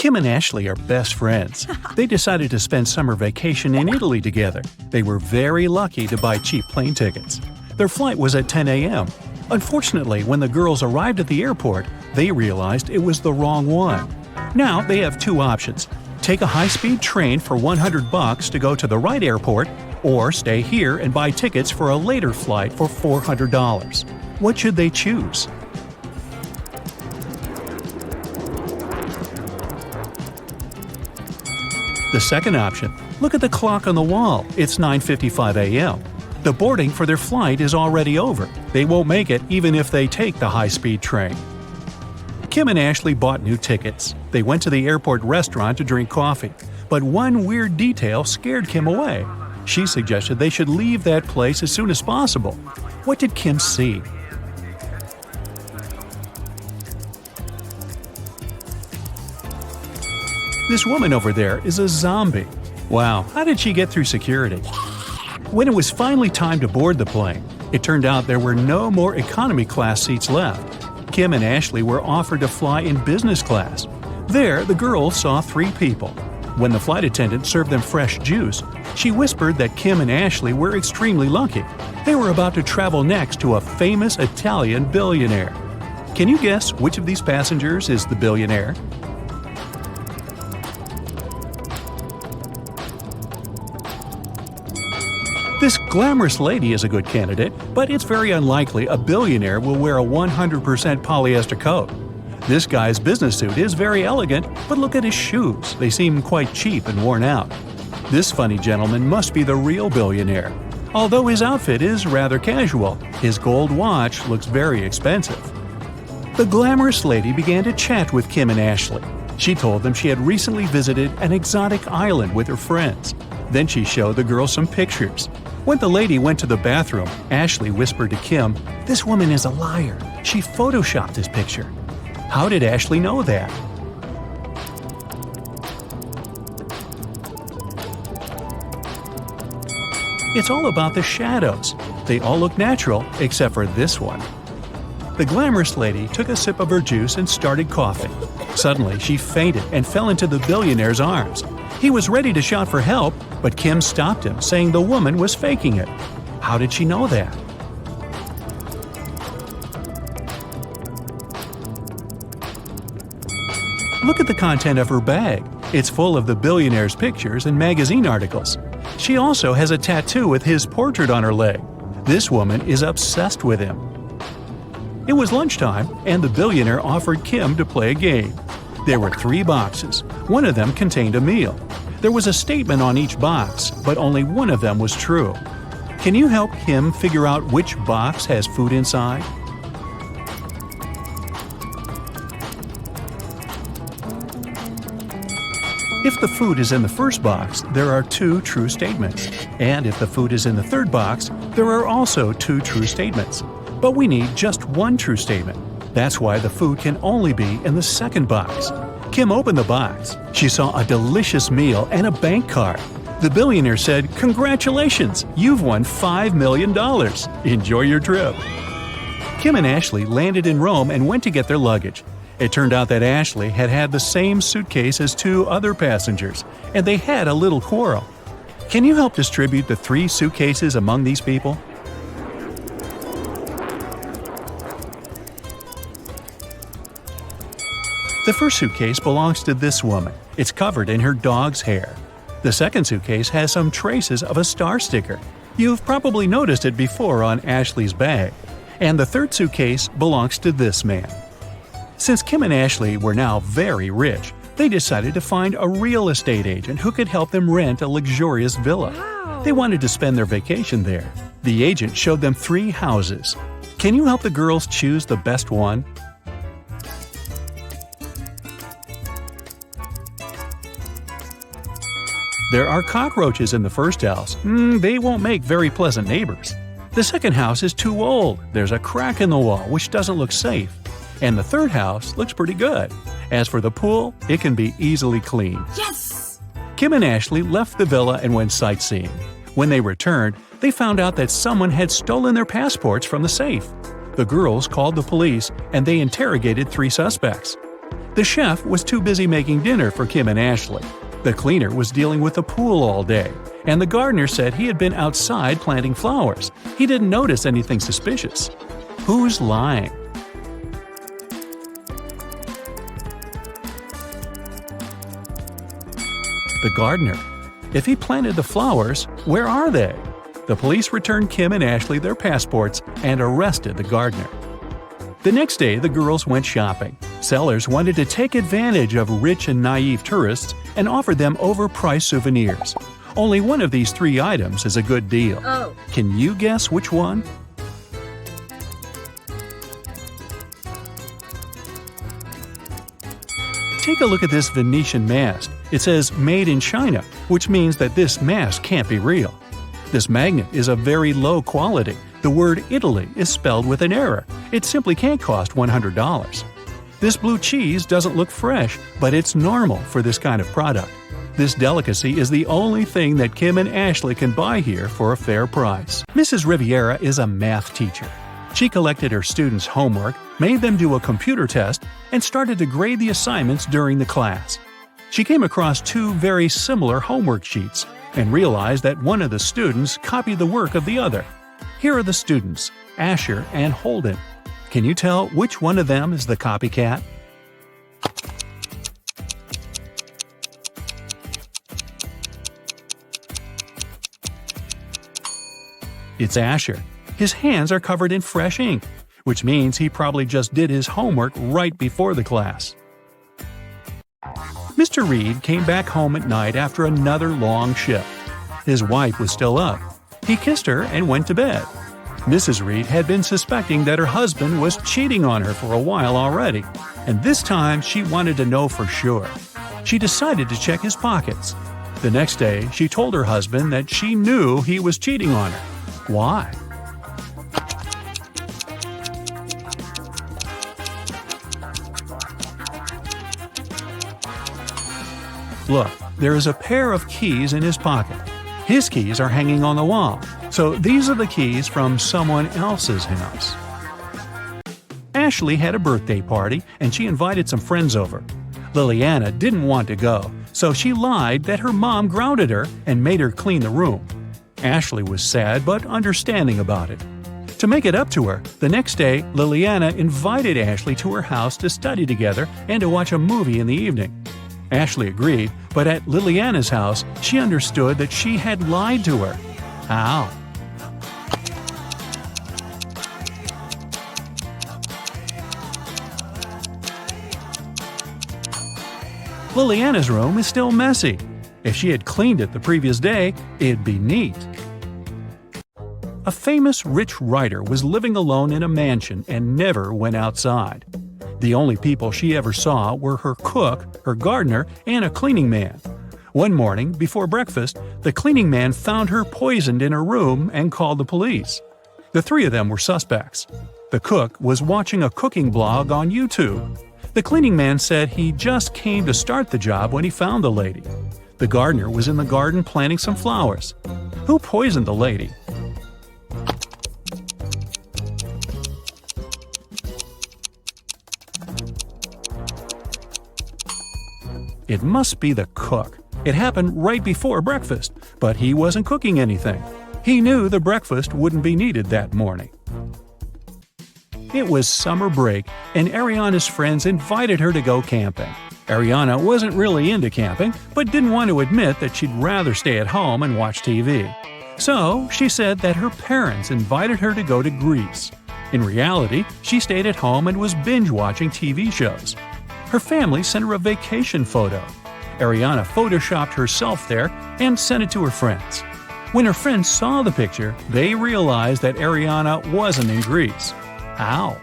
Kim and Ashley are best friends. They decided to spend summer vacation in Italy together. They were very lucky to buy cheap plane tickets. Their flight was at 10 a.m. Unfortunately, when the girls arrived at the airport, they realized it was the wrong one. Now they have two options: take a high-speed train for $100 to go to the right airport, or stay here and buy tickets for a later flight for $400. What should they choose? The second option. Look at the clock on the wall. It's 9:55 a.m. The boarding for their flight is already over. They won't make it even if they take the high-speed train. Kim and Ashley bought new tickets. They went to the airport restaurant to drink coffee. But one weird detail scared Kim away. She suggested they should leave that place as soon as possible. What did Kim see? This woman over there is a zombie. Wow, how did she get through security? When it was finally time to board the plane, it turned out there were no more economy class seats left. Kim and Ashley were offered to fly in business class. There, the girls saw 3 people. When the flight attendant served them fresh juice, she whispered that Kim and Ashley were extremely lucky. They were about to travel next to a famous Italian billionaire. Can you guess which of these passengers is the billionaire? This glamorous lady is a good candidate, but it's very unlikely a billionaire will wear a 100% polyester coat. This guy's business suit is very elegant, but look at his shoes. They seem quite cheap and worn out. This funny gentleman must be the real billionaire. Although his outfit is rather casual, his gold watch looks very expensive. The glamorous lady began to chat with Kim and Ashley. She told them she had recently visited an exotic island with her friends. Then she showed the girls some pictures. When the lady went to the bathroom, Ashley whispered to Kim, "This woman is a liar. She photoshopped this picture." How did Ashley know that? It's all about the shadows. They all look natural except for this one. The glamorous lady took a sip of her juice and started coughing. Suddenly, she fainted and fell into the billionaire's arms. He was ready to shout for help, but Kim stopped him, saying the woman was faking it. How did she know that? Look at the content of her bag. It's full of the billionaire's pictures and magazine articles. She also has a tattoo with his portrait on her leg. This woman is obsessed with him. It was lunchtime, and the billionaire offered Kim to play a game. There were 3 boxes. One of them contained a meal. There was a statement on each box, but only one of them was true. Can you help Kim figure out which box has food inside? If the food is in the first box, there are 2 true statements. And if the food is in the third box, there are also 2 true statements. But we need just 1 true statement. That's why the food can only be in the second box. Kim opened the box. She saw a delicious meal and a bank card. The billionaire said, "Congratulations, you've won $5 million. Enjoy your trip." Kim and Ashley landed in Rome and went to get their luggage. It turned out that Ashley had had the same suitcase as 2 other passengers, and they had a little quarrel. Can you help distribute the 3 suitcases among these people? The first suitcase belongs to this woman. It's covered in her dog's hair. The second suitcase has some traces of a star sticker. You've probably noticed it before on Ashley's bag. And the third suitcase belongs to this man. Since Kim and Ashley were now very rich, they decided to find a real estate agent who could help them rent a luxurious villa. Wow. They wanted to spend their vacation there. The agent showed them 3 houses. Can you help the girls choose the best one? There are cockroaches in the first house. They won't make very pleasant neighbors. The second house is too old. There's a crack in the wall, which doesn't look safe. And the third house looks pretty good. As for the pool, it can be easily cleaned. Yes! Kim and Ashley left the villa and went sightseeing. When they returned, they found out that someone had stolen their passports from the safe. The girls called the police and they interrogated 3 suspects. The chef was too busy making dinner for Kim and Ashley. The cleaner was dealing with the pool all day, and the gardener said he had been outside planting flowers. He didn't notice anything suspicious. Who's lying? The gardener. If he planted the flowers, where are they? The police returned Kim and Ashley their passports and arrested the gardener. The next day, the girls went shopping. Sellers wanted to take advantage of rich and naive tourists and offered them overpriced souvenirs. Only one of these three items is a good deal. Oh. Can you guess which one? Take a look at this Venetian mask. It says "Made in China," which means that this mask can't be real. This magnet is of very low quality. The word Italy is spelled with an error. It simply can't cost $100. This blue cheese doesn't look fresh, but it's normal for this kind of product. This delicacy is the only thing that Kim and Ashley can buy here for a fair price. Mrs. Riviera is a math teacher. She collected her students' homework, made them do a computer test, and started to grade the assignments during the class. She came across two very similar homework sheets and realized that one of the students copied the work of the other. Here are the students, Asher and Holden. Can you tell which one of them is the copycat? It's Asher. His hands are covered in fresh ink, which means he probably just did his homework right before the class. Mr. Reed came back home at night after another long shift. His wife was still up. He kissed her and went to bed. Mrs. Reed had been suspecting that her husband was cheating on her for a while already, and this time she wanted to know for sure. She decided to check his pockets. The next day, she told her husband that she knew he was cheating on her. Why? Look, there is a pair of keys in his pocket. His keys are hanging on the wall, so these are the keys from someone else's house. Ashley had a birthday party and she invited some friends over. Liliana didn't want to go, so she lied that her mom grounded her and made her clean the room. Ashley was sad but understanding about it. To make it up to her, the next day Liliana invited Ashley to her house to study together and to watch a movie in the evening. Ashley agreed, but at Liliana's house, she understood that she had lied to her. How? Liliana's room is still messy. If she had cleaned it the previous day, it'd be neat. A famous rich writer was living alone in a mansion and never went outside. The only people she ever saw were her cook, her gardener, and a cleaning man. One morning, before breakfast, the cleaning man found her poisoned in her room and called the police. The three of them were suspects. The cook was watching a cooking blog on YouTube. The cleaning man said he just came to start the job when he found the lady. The gardener was in the garden planting some flowers. Who poisoned the lady? It must be the cook. It happened right before breakfast, but he wasn't cooking anything. He knew the breakfast wouldn't be needed that morning. It was summer break, and Ariana's friends invited her to go camping. Ariana wasn't really into camping, but didn't want to admit that she'd rather stay at home and watch TV. So she said that her parents invited her to go to Greece. In reality, she stayed at home and was binge-watching TV shows. Her family sent her a vacation photo. Ariana photoshopped herself there and sent it to her friends. When her friends saw the picture, they realized that Ariana wasn't in Greece. How?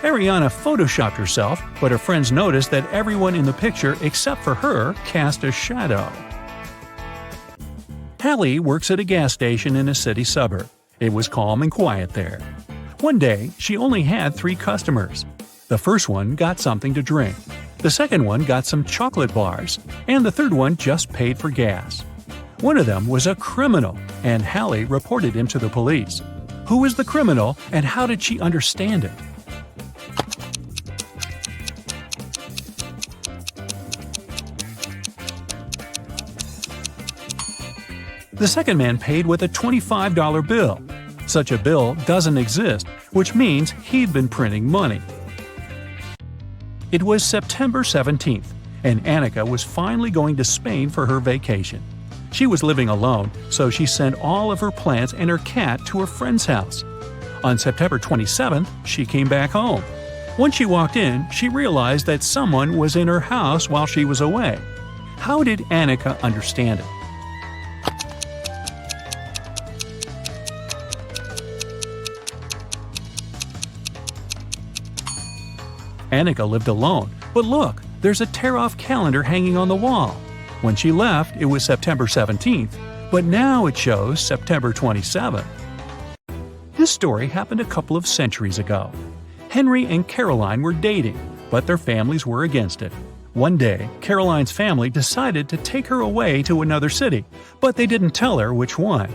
Ariana photoshopped herself, but her friends noticed that everyone in the picture except for her cast a shadow. Hallie works at a gas station in a city suburb. It was calm and quiet there. One day, she only had 3 customers. The first one got something to drink. The second one got some chocolate bars, and the third one just paid for gas. One of them was a criminal, and Hallie reported him to the police. Who was the criminal, and how did she understand it? The second man paid with a $25 bill. Such a bill doesn't exist, which means he'd been printing money. It was September 17th, and Annika was finally going to Spain for her vacation. She was living alone, so she sent all of her plants and her cat to her friend's house. On September 27th, she came back home. When she walked in, she realized that someone was in her house while she was away. How did Annika understand it? Annika lived alone, but look, there's a tear-off calendar hanging on the wall. When she left, it was September 17th, but now it shows September 27th. This story happened a couple of centuries ago. Henry and Caroline were dating, but their families were against it. One day, Caroline's family decided to take her away to another city, but they didn't tell her which one.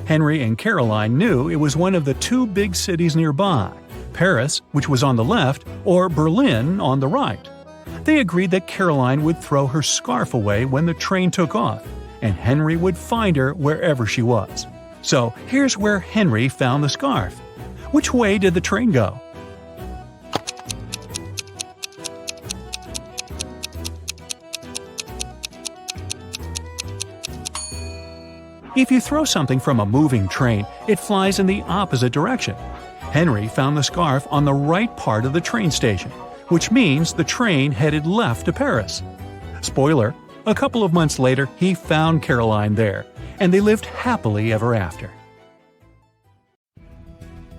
Henry and Caroline knew it was one of the two big cities nearby, Paris, which was on the left, or Berlin on the right. They agreed that Caroline would throw her scarf away when the train took off, and Henry would find her wherever she was. So here's where Henry found the scarf. Which way did the train go? If you throw something from a moving train, it flies in the opposite direction. Henry found the scarf on the right part of the train station, which means the train headed left to Paris. Spoiler, a couple of months later he found Caroline there, and they lived happily ever after.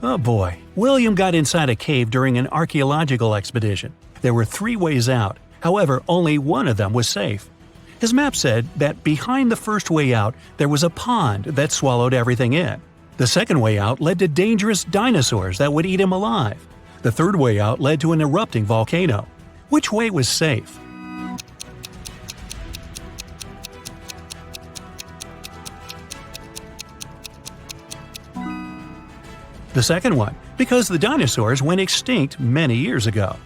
Oh boy, William got inside a cave during an archaeological expedition. There were 3 ways out, however only one of them was safe. His map said that behind the first way out there was a pond that swallowed everything in. The second way out led to dangerous dinosaurs that would eat him alive. The third way out led to an erupting volcano. Which way was safe? The second one, because the dinosaurs went extinct many years ago.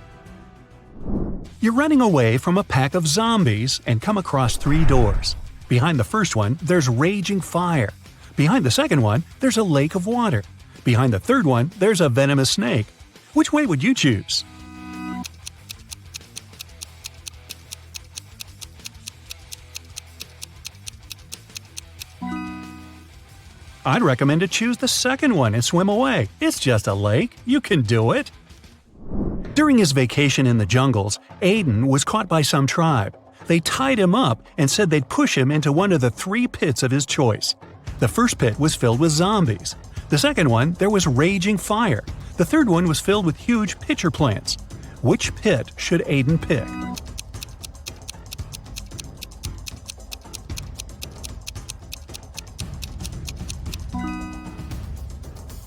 You're running away from a pack of zombies and come across 3 doors. Behind the first one, there's raging fire. Behind the second one, there's a lake of water. Behind the third one, there's a venomous snake. Which way would you choose? I'd recommend to choose the second one and swim away. It's just a lake. You can do it. During his vacation in the jungles, Aiden was caught by some tribe. They tied him up and said they'd push him into one of the 3 pits of his choice. The first pit was filled with zombies. The second one, there was raging fire. The third one was filled with huge pitcher plants. Which pit should Aiden pick?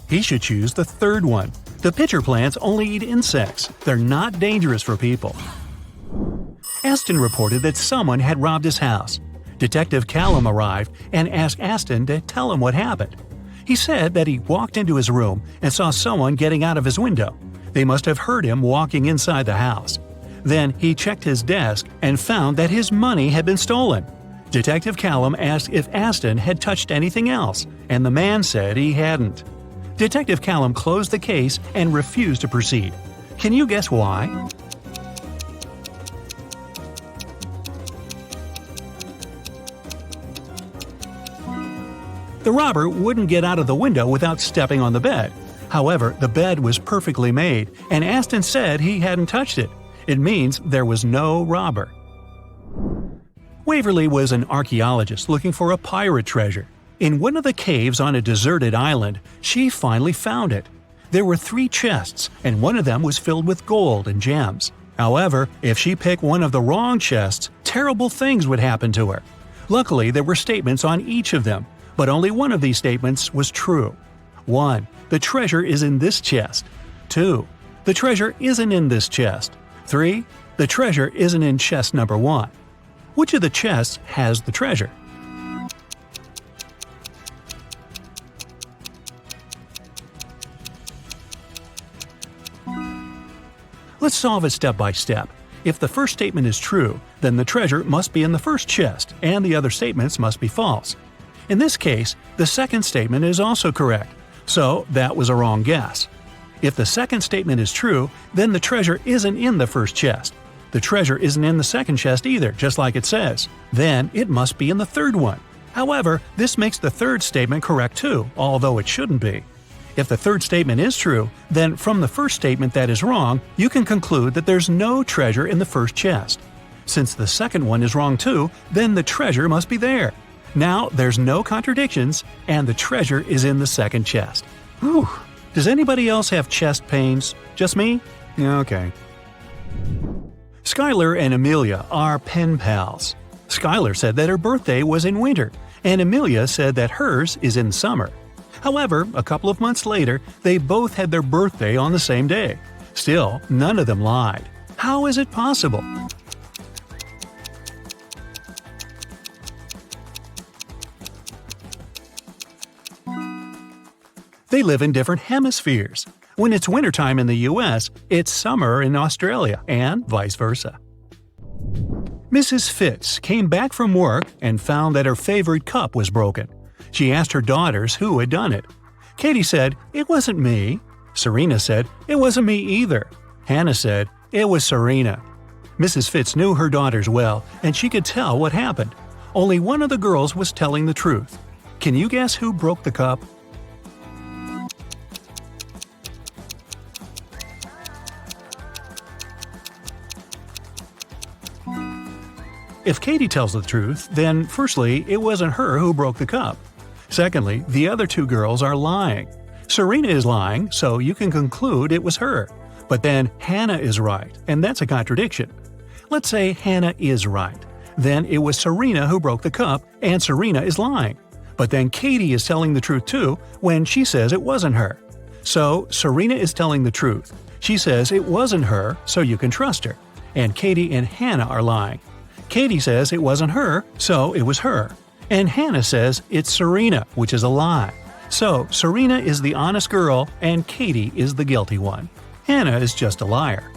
He should choose the third one. The pitcher plants only eat insects. They're not dangerous for people. Aston reported that someone had robbed his house. Detective Callum arrived and asked Aston to tell him what happened. He said that he walked into his room and saw someone getting out of his window. They must have heard him walking inside the house. Then he checked his desk and found that his money had been stolen. Detective Callum asked if Aston had touched anything else, and the man said he hadn't. Detective Callum closed the case and refused to proceed. Can you guess why? The robber wouldn't get out of the window without stepping on the bed. However, the bed was perfectly made, and Aston said he hadn't touched it. It means there was no robber. Waverly was an archaeologist looking for a pirate treasure. In one of the caves on a deserted island, she finally found it. There were 3 chests, and one of them was filled with gold and gems. However, if she picked one of the wrong chests, terrible things would happen to her. Luckily, there were statements on each of them, but only one of these statements was true. 1. The treasure is in this chest. 2. The treasure isn't in this chest. 3. The treasure isn't in chest number 1. Which of the chests has the treasure? Let's solve it step by step. If the first statement is true, then the treasure must be in the first chest, and the other statements must be false. In this case, the second statement is also correct, so that was a wrong guess. If the second statement is true, then the treasure isn't in the first chest. The treasure isn't in the second chest either, just like it says. Then it must be in the third one. However, this makes the third statement correct too, although it shouldn't be. If the third statement is true, then from the first statement that is wrong, you can conclude that there's no treasure in the first chest. Since the second one is wrong too, then the treasure must be there. Now there's no contradictions, and the treasure is in the second chest. Whew. Does anybody else have chest pains? Just me? Okay. Skylar and Amelia are pen pals. Skylar said that her birthday was in winter, and Amelia said that hers is in summer. However, a couple of months later, they both had their birthday on the same day. Still, none of them lied. How is it possible? They live in different hemispheres. When it's wintertime in the US, it's summer in Australia, and vice versa. Mrs. Fitz came back from work and found that her favorite cup was broken. She asked her daughters who had done it. Katie said, "It wasn't me." Serena said, "It wasn't me either." Hannah said, "It was Serena." Mrs. Fitz knew her daughters well, and she could tell what happened. Only one of the girls was telling the truth. Can you guess who broke the cup? If Katie tells the truth, then firstly, it wasn't her who broke the cup. Secondly, the other two girls are lying. Serena is lying, so you can conclude it was her. But then Hannah is right, and that's a contradiction. Let's say Hannah is right. Then it was Serena who broke the cup, and Serena is lying. But then Katie is telling the truth too when she says it wasn't her. So Serena is telling the truth. She says it wasn't her, so you can trust her. And Katie and Hannah are lying. Katie says it wasn't her, so it was her. And Hannah says it's Serena, which is a lie. So Serena is the honest girl, and Katie is the guilty one. Hannah is just a liar.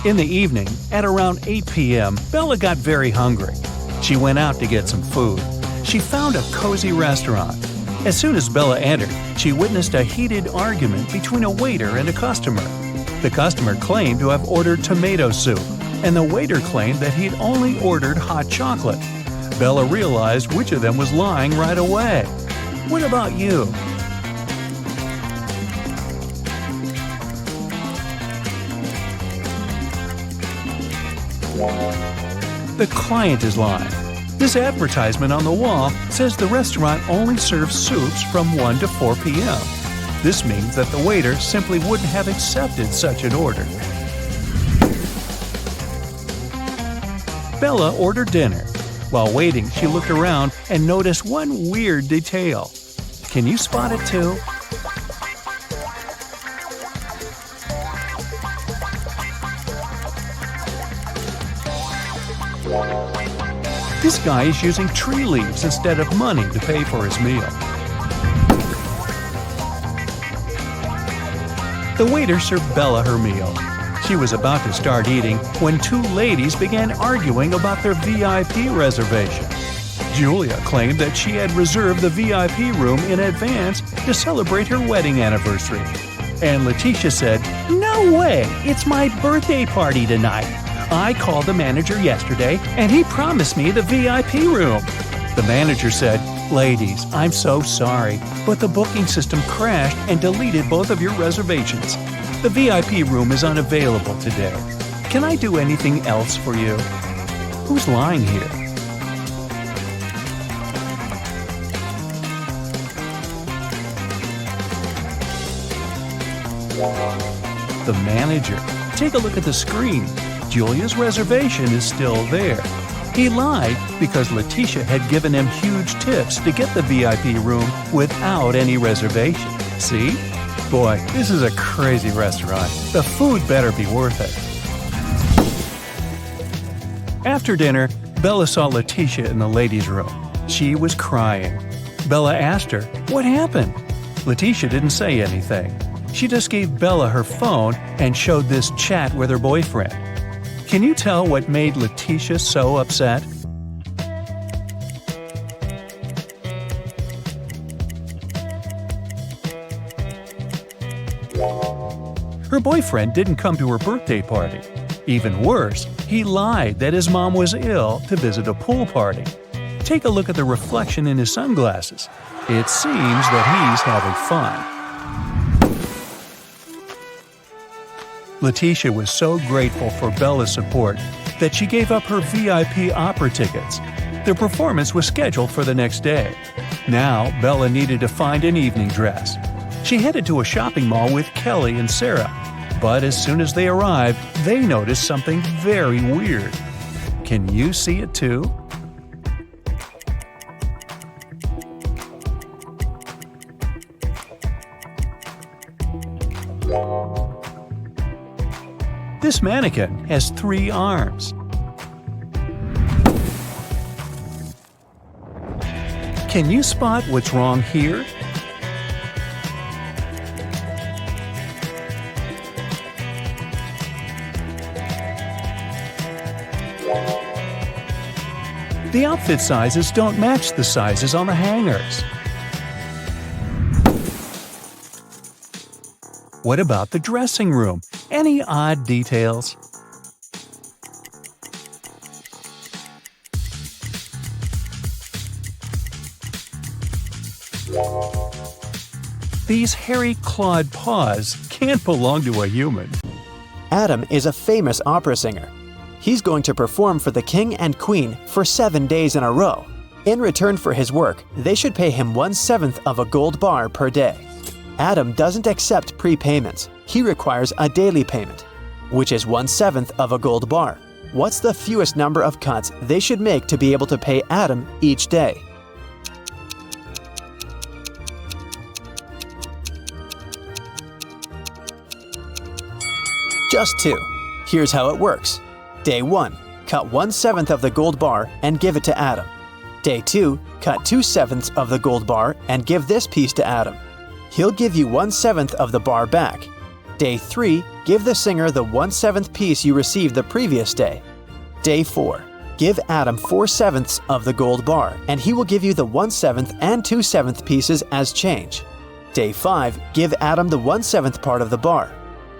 In the evening, at around 8 p.m., Bella got very hungry. She went out to get some food. She found a cozy restaurant. As soon as Bella entered, she witnessed a heated argument between a waiter and a customer. The customer claimed to have ordered tomato soup, and the waiter claimed that he'd only ordered hot chocolate. Bella realized which of them was lying right away. What about you? The client is lying. This advertisement on the wall says the restaurant only serves soups from 1 to 4 p.m. This means that the waiter simply wouldn't have accepted such an order. Bella ordered dinner. While waiting, she looked around and noticed one weird detail. Can you spot it too? This guy is using tree leaves instead of money to pay for his meal. The waiter served Bella her meal. She was about to start eating when two ladies began arguing about their VIP reservation. Julia claimed that she had reserved the VIP room in advance to celebrate her wedding anniversary. And Letitia said, "No way! It's my birthday party tonight. I called the manager yesterday and he promised me the VIP room." The manager said, "Ladies, I'm so sorry, but the booking system crashed and deleted both of your reservations. The VIP room is unavailable today. Can I do anything else for you?" Who's lying here? The manager. Take a look at the screen. Julia's reservation is still there. He lied because Letitia had given him huge tips to get the VIP room without any reservation. See? Boy, this is a crazy restaurant. The food better be worth it. After dinner, Bella saw Letitia in the ladies' room. She was crying. Bella asked her, "What happened?" Letitia didn't say anything. She just gave Bella her phone and showed this chat with her boyfriend. Can you tell what made Letitia so upset? Her boyfriend didn't come to her birthday party. Even worse, he lied that his mom was ill to visit a pool party. Take a look at the reflection in his sunglasses. It seems that he's having fun. Letitia was so grateful for Bella's support that she gave up her VIP opera tickets. Their performance was scheduled for the next day. Now, Bella needed to find an evening dress. She headed to a shopping mall with Kelly and Sarah, but as soon as they arrived, they noticed something very weird. Can you see it too? This mannequin has 3 arms. Can you spot what's wrong here? The outfit sizes don't match the sizes on the hangers. What about the dressing room? Any odd details? These hairy clawed paws can't belong to a human. Adam is a famous opera singer. He's going to perform for the king and queen for 7 days in a row. In return for his work, they should pay him 1/7 of a gold bar per day. Adam doesn't accept prepayments. He requires a daily payment, which is 1/7 of a gold bar. What's the fewest number of cuts they should make to be able to pay Adam each day? Just 2. Here's how it works. Day 1, cut 1/7 of the gold bar and give it to Adam. Day 2, cut 2/7 of the gold bar and give this piece to Adam. He'll give you 1/7 of the bar back. Day 3, give the singer the 1/7 piece you received the previous day. Day 4, give Adam 4/7 of the gold bar and he will give you the 1/7 and 2/7 pieces as change. Day 5, give Adam the 1/7 part of the bar.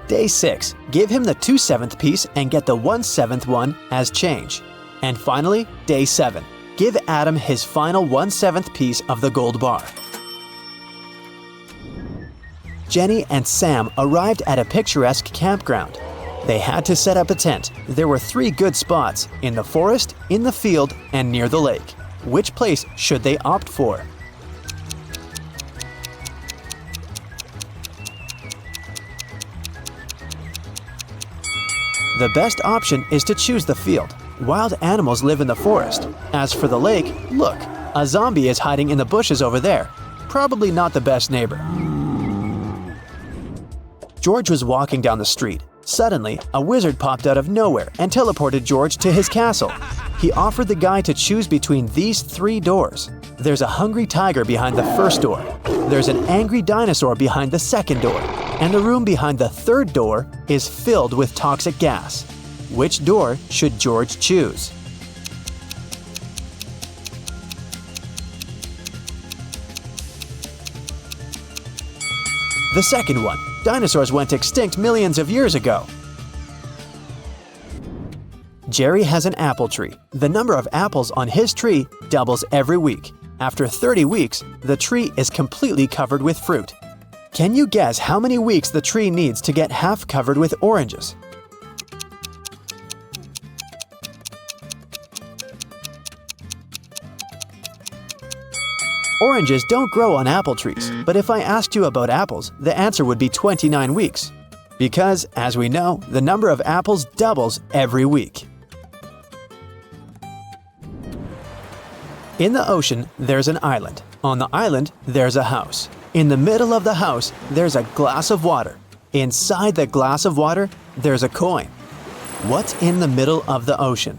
Day 6, give him the 2/7 piece and get the 1/7 one as change. And finally, Day 7, give Adam his final 1/7 piece of the gold bar. Jenny and Sam arrived at a picturesque campground. They had to set up a tent. There were 3 good spots, in the forest, in the field, and near the lake. Which place should they opt for? The best option is to choose the field. Wild animals live in the forest. As for the lake, look, a zombie is hiding in the bushes over there. Probably not the best neighbor. George was walking down the street. Suddenly, a wizard popped out of nowhere and teleported George to his castle. He offered the guy to choose between these 3 doors. There's a hungry tiger behind the first door. There's an angry dinosaur behind the second door. And the room behind the third door is filled with toxic gas. Which door should George choose? The second one. Dinosaurs went extinct millions of years ago. Jerry has an apple tree. The number of apples on his tree doubles every week. After 30 weeks, the tree is completely covered with fruit. Can you guess how many weeks the tree needs to get half covered with oranges? Oranges don't grow on apple trees, but if I asked you about apples, the answer would be 29 weeks. Because, as we know, the number of apples doubles every week. In the ocean, there's an island. On the island, there's a house. In the middle of the house, there's a glass of water. Inside the glass of water, there's a coin. What's in the middle of the ocean?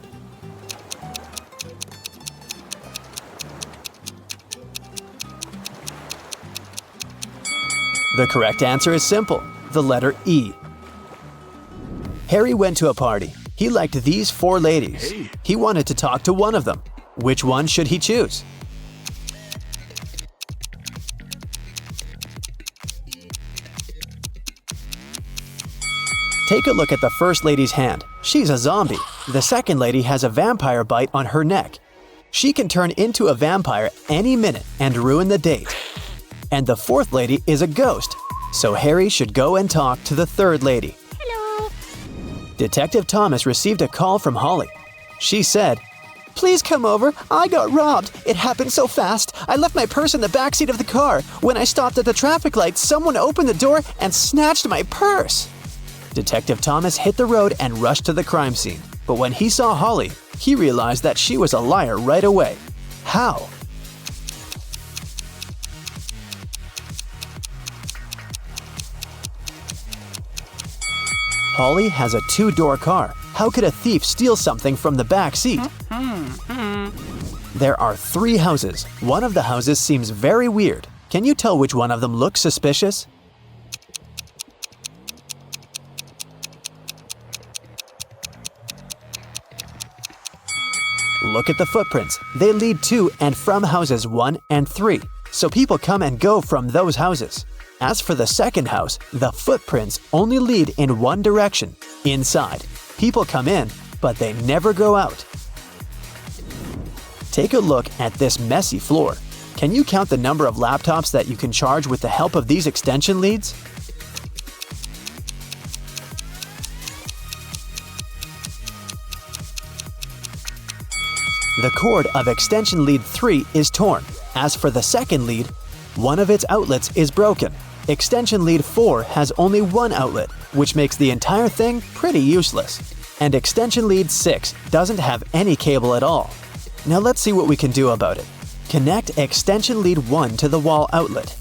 The correct answer is simple, the letter E. Harry went to a party. He liked these 4 ladies. He wanted to talk to one of them. Which one should he choose? Take a look at the first lady's hand. She's a zombie. The second lady has a vampire bite on her neck. She can turn into a vampire any minute and ruin the date. And the fourth lady is a ghost, so Harry should go and talk to the third lady. Hello. Detective Thomas received a call from Holly. She said, "Please come over. I got robbed. It happened so fast. I left my purse in the backseat of the car. When I stopped at the traffic light, someone opened the door and snatched my purse." Detective Thomas hit the road and rushed to the crime scene. But when he saw Holly, he realized that she was a liar right away. How? Holly has a 2-door car. How could a thief steal something from the back seat? There are 3 houses. One of the houses seems very weird. Can you tell which one of them looks suspicious? Look at the footprints. They lead to and from houses 1 and 3, so people come and go from those houses. As for the second house, the footprints only lead in one direction, inside. People come in, but they never go out. Take a look at this messy floor. Can you count the number of laptops that you can charge with the help of these extension leads? The cord of extension lead 3 is torn. As for the second lead, one of its outlets is broken. Extension lead 4 has only one outlet, which makes the entire thing pretty useless. And extension lead 6 doesn't have any cable at all. Now let's see what we can do about it. Connect extension lead 1 to the wall outlet.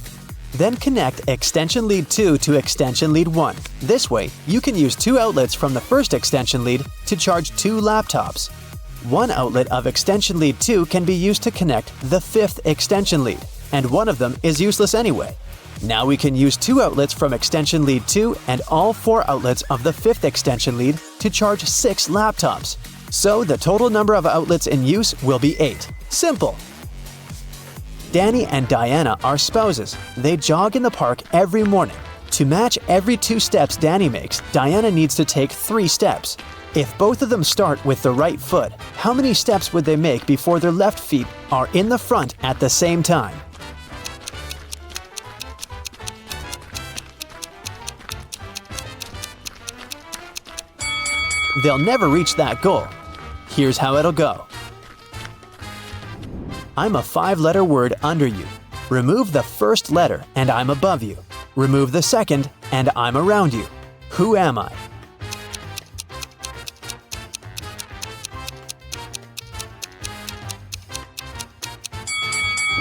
Then connect extension lead 2 to extension lead 1. This way, you can use 2 outlets from the first extension lead to charge 2 laptops. One outlet of extension lead 2 can be used to connect the 5th extension lead, and one of them is useless anyway. Now we can use 2 outlets from extension lead 2 and all 4 outlets of the 5th extension lead to charge 6 laptops. So the total number of outlets in use will be 8. Simple! Danny and Diana are spouses. They jog in the park every morning. To match every 2 steps Danny makes, Diana needs to take 3 steps. If both of them start with the right foot, how many steps would they make before their left feet are in the front at the same time? They'll never reach that goal. Here's how it'll go. I'm a 5-letter word under you. Remove the first letter and I'm above you. Remove the second and I'm around you. Who am I?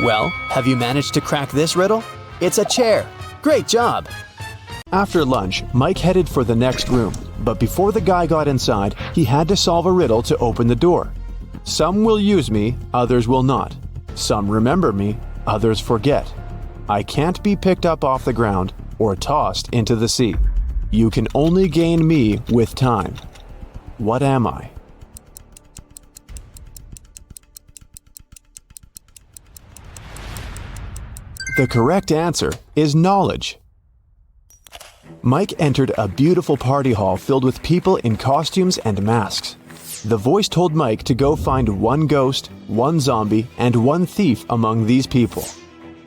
Well, have you managed to crack this riddle? It's a chair. Great job! After lunch, Mike headed for the next room, but before the guy got inside, he had to solve a riddle to open the door. Some will use me, others will not. Some remember me, others forget. I can't be picked up off the ground or tossed into the sea. You can only gain me with time. What am I? The correct answer is knowledge. Mike entered a beautiful party hall filled with people in costumes and masks. The voice told Mike to go find 1 ghost, 1 zombie, and 1 thief among these people.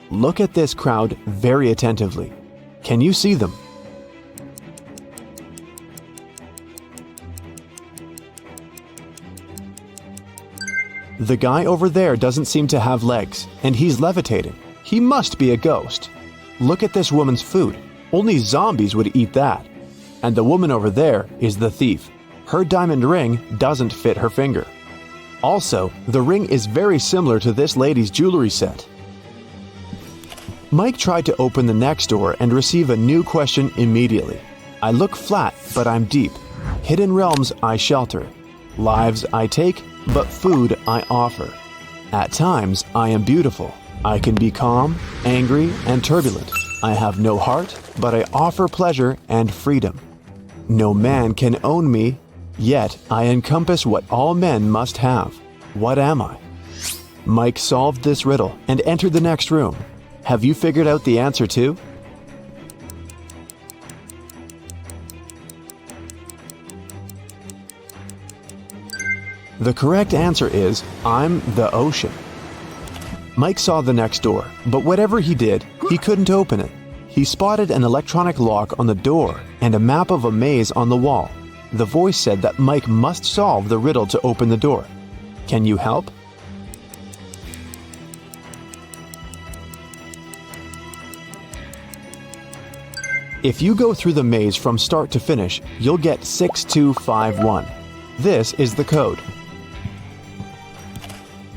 Look at this crowd very attentively. Can you see them? The guy over there doesn't seem to have legs, and he's levitating. He must be a ghost. Look at this woman's food. Only zombies would eat that. And the woman over there is the thief. Her diamond ring doesn't fit her finger. Also, the ring is very similar to this lady's jewelry set. Mike tried to open the next door and receive a new question immediately. I look flat, but I'm deep. Hidden realms I shelter. Lives I take, but food I offer. At times I am beautiful. I can be calm, angry, and turbulent. I have no heart, but I offer pleasure and freedom. No man can own me, yet I encompass what all men must have. What am I? Mike solved this riddle and entered the next room. Have you figured out the answer too? The correct answer is, I'm the ocean. Mike saw the next door, but whatever he did, he couldn't open it. He spotted an electronic lock on the door and a map of a maze on the wall. The voice said that Mike must solve the riddle to open the door. Can you help? If you go through the maze from start to finish, you'll get 6251. This is the code.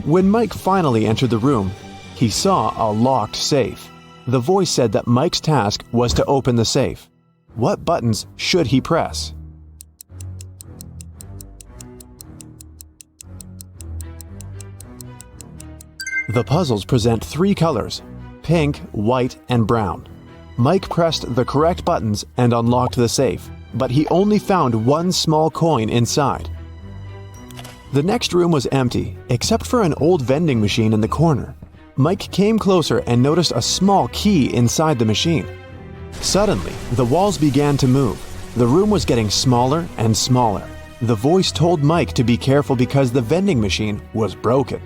When Mike finally entered the room, he saw a locked safe. The voice said that Mike's task was to open the safe. What buttons should he press? The puzzles present three colors: pink, white, and brown. Mike pressed the correct buttons and unlocked the safe, but he only found one small coin inside. The next room was empty, except for an old vending machine in the corner. Mike came closer and noticed a small key inside the machine. Suddenly, the walls began to move. The room was getting smaller and smaller. The voice told Mike to be careful because the vending machine was broken.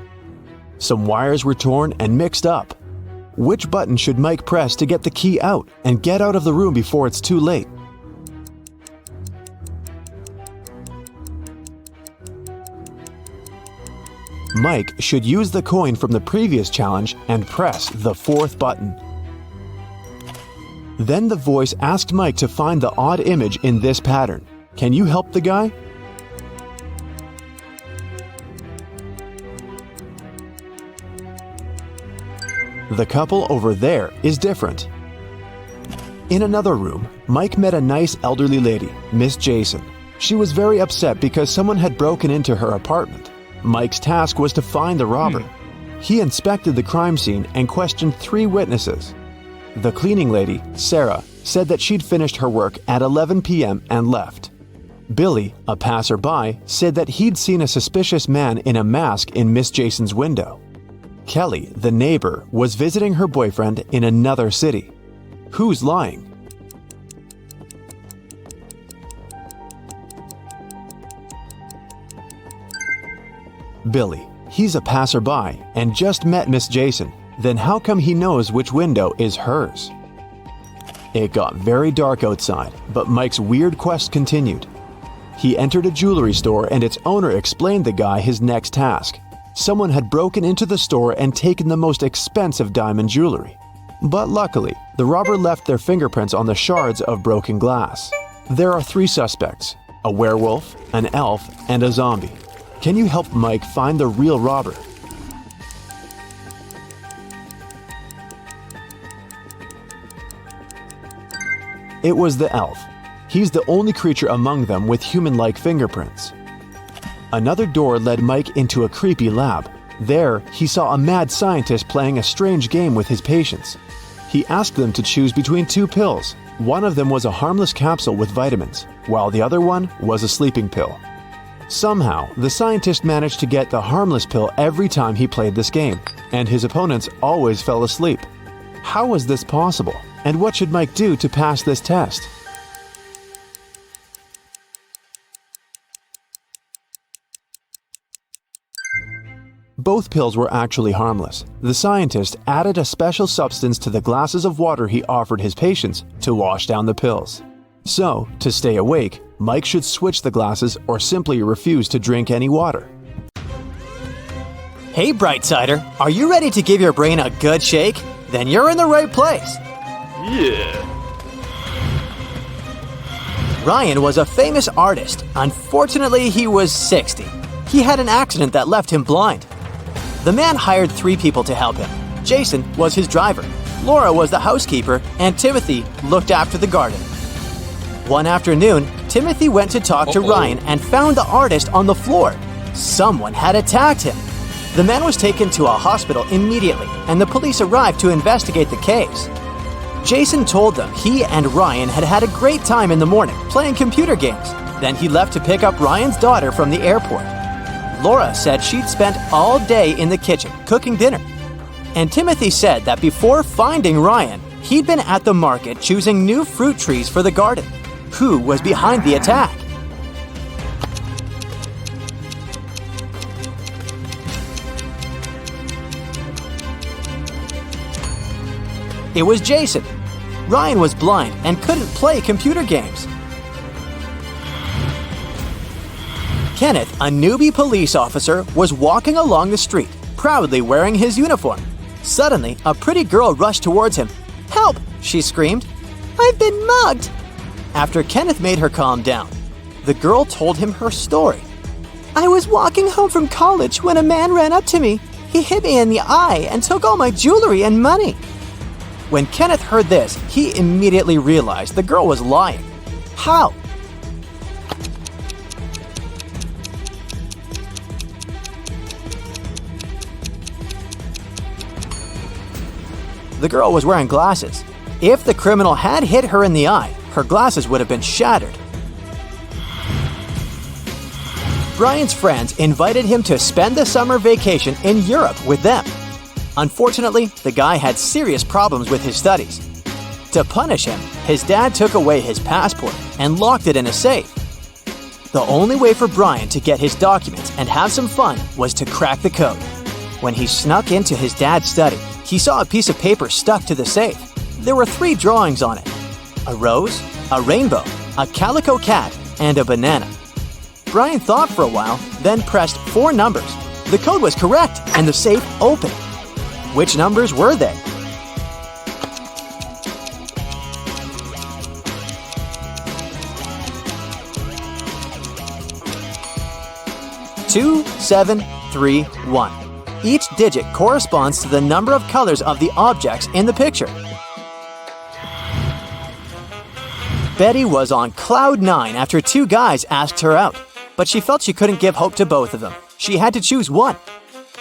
Some wires were torn and mixed up. Which button should Mike press to get the key out and get out of the room before it's too late? Mike should use the coin from the previous challenge and press the fourth button. Then the voice asked Mike to find the odd image in this pattern. Can you help the guy? The couple over there is different. In another room, Mike met a nice elderly lady, Miss Jason. She was very upset because someone had broken into her apartment. Mike's task was to find the robber. He inspected the crime scene and questioned 3 witnesses. The cleaning lady, Sarah, said that she'd finished her work at 11 p.m. and left. Billy, a passerby, said that he'd seen a suspicious man in a mask in Miss Jason's window. Kelly, the neighbor, was visiting her boyfriend in another city. Who's lying? Billy. He's a passerby and just met Miss Jason. Then how come he knows which window is hers? It got very dark outside, but Mike's weird quest continued. He entered a jewelry store and its owner explained the guy his next task. Someone had broken into the store and taken the most expensive diamond jewelry. But luckily, the robber left their fingerprints on the shards of broken glass. There are 3 suspects: a werewolf, an elf, and a zombie. Can you help Mike find the real robber? It was the elf. He's the only creature among them with human-like fingerprints. Another door led Mike into a creepy lab. There, he saw a mad scientist playing a strange game with his patients. He asked them to choose between 2 pills. One of them was a harmless capsule with vitamins, while the other one was a sleeping pill. Somehow, the scientist managed to get the harmless pill every time he played this game, and his opponents always fell asleep. How was this possible? And what should Mike do to pass this test? Both pills were actually harmless. The scientist added a special substance to the glasses of water he offered his patients to wash down the pills. So, to stay awake, Mike should switch the glasses or simply refuse to drink any water. Hey Brightsider, are you ready to give your brain a good shake? Then you're in the right place. Yeah. Ryan was a famous artist. Unfortunately, he was 60. He had an accident that left him blind. The man hired 3 people to help him. Jason was his driver, Laura was the housekeeper, and Timothy looked after the garden. One afternoon, Timothy went to talk to Ryan and found the artist on the floor. Someone had attacked him. The man was taken to a hospital immediately, and the police arrived to investigate the case. Jason told them he and Ryan had had a great time in the morning playing computer games. Then he left to pick up Ryan's daughter from the airport. Laura said she'd spent all day in the kitchen cooking dinner. And Timothy said that before finding Ryan, he'd been at the market choosing new fruit trees for the garden. Who was behind the attack? It was Jason. Ryan was blind and couldn't play computer games. Kenneth, a newbie police officer, was walking along the street, proudly wearing his uniform. Suddenly, a pretty girl rushed towards him. "Help!" she screamed. "I've been mugged!" After Kenneth made her calm down, the girl told him her story. "I was walking home from college when a man ran up to me. He hit me in the eye and took all my jewelry and money." When Kenneth heard this, he immediately realized the girl was lying. How? The girl was wearing glasses. If the criminal had hit her in the eye, her glasses would have been shattered. Brian's friends invited him to spend the summer vacation in Europe with them. Unfortunately, the guy had serious problems with his studies. To punish him, his dad took away his passport and locked it in a safe. The only way for Brian to get his documents and have some fun was to crack the code. When he snuck into his dad's study, he saw a piece of paper stuck to the safe. There were 3 drawings on it: a rose, a rainbow, a calico cat, and a banana. Brian thought for a while, then pressed 4 numbers. The code was correct, and the safe opened. Which numbers were they? Two, 7, 3, 1. Each digit corresponds to the number of colors of the objects in the picture. Betty was on cloud 9 after 2 guys asked her out, but she felt she couldn't give hope to both of them. She had to choose one.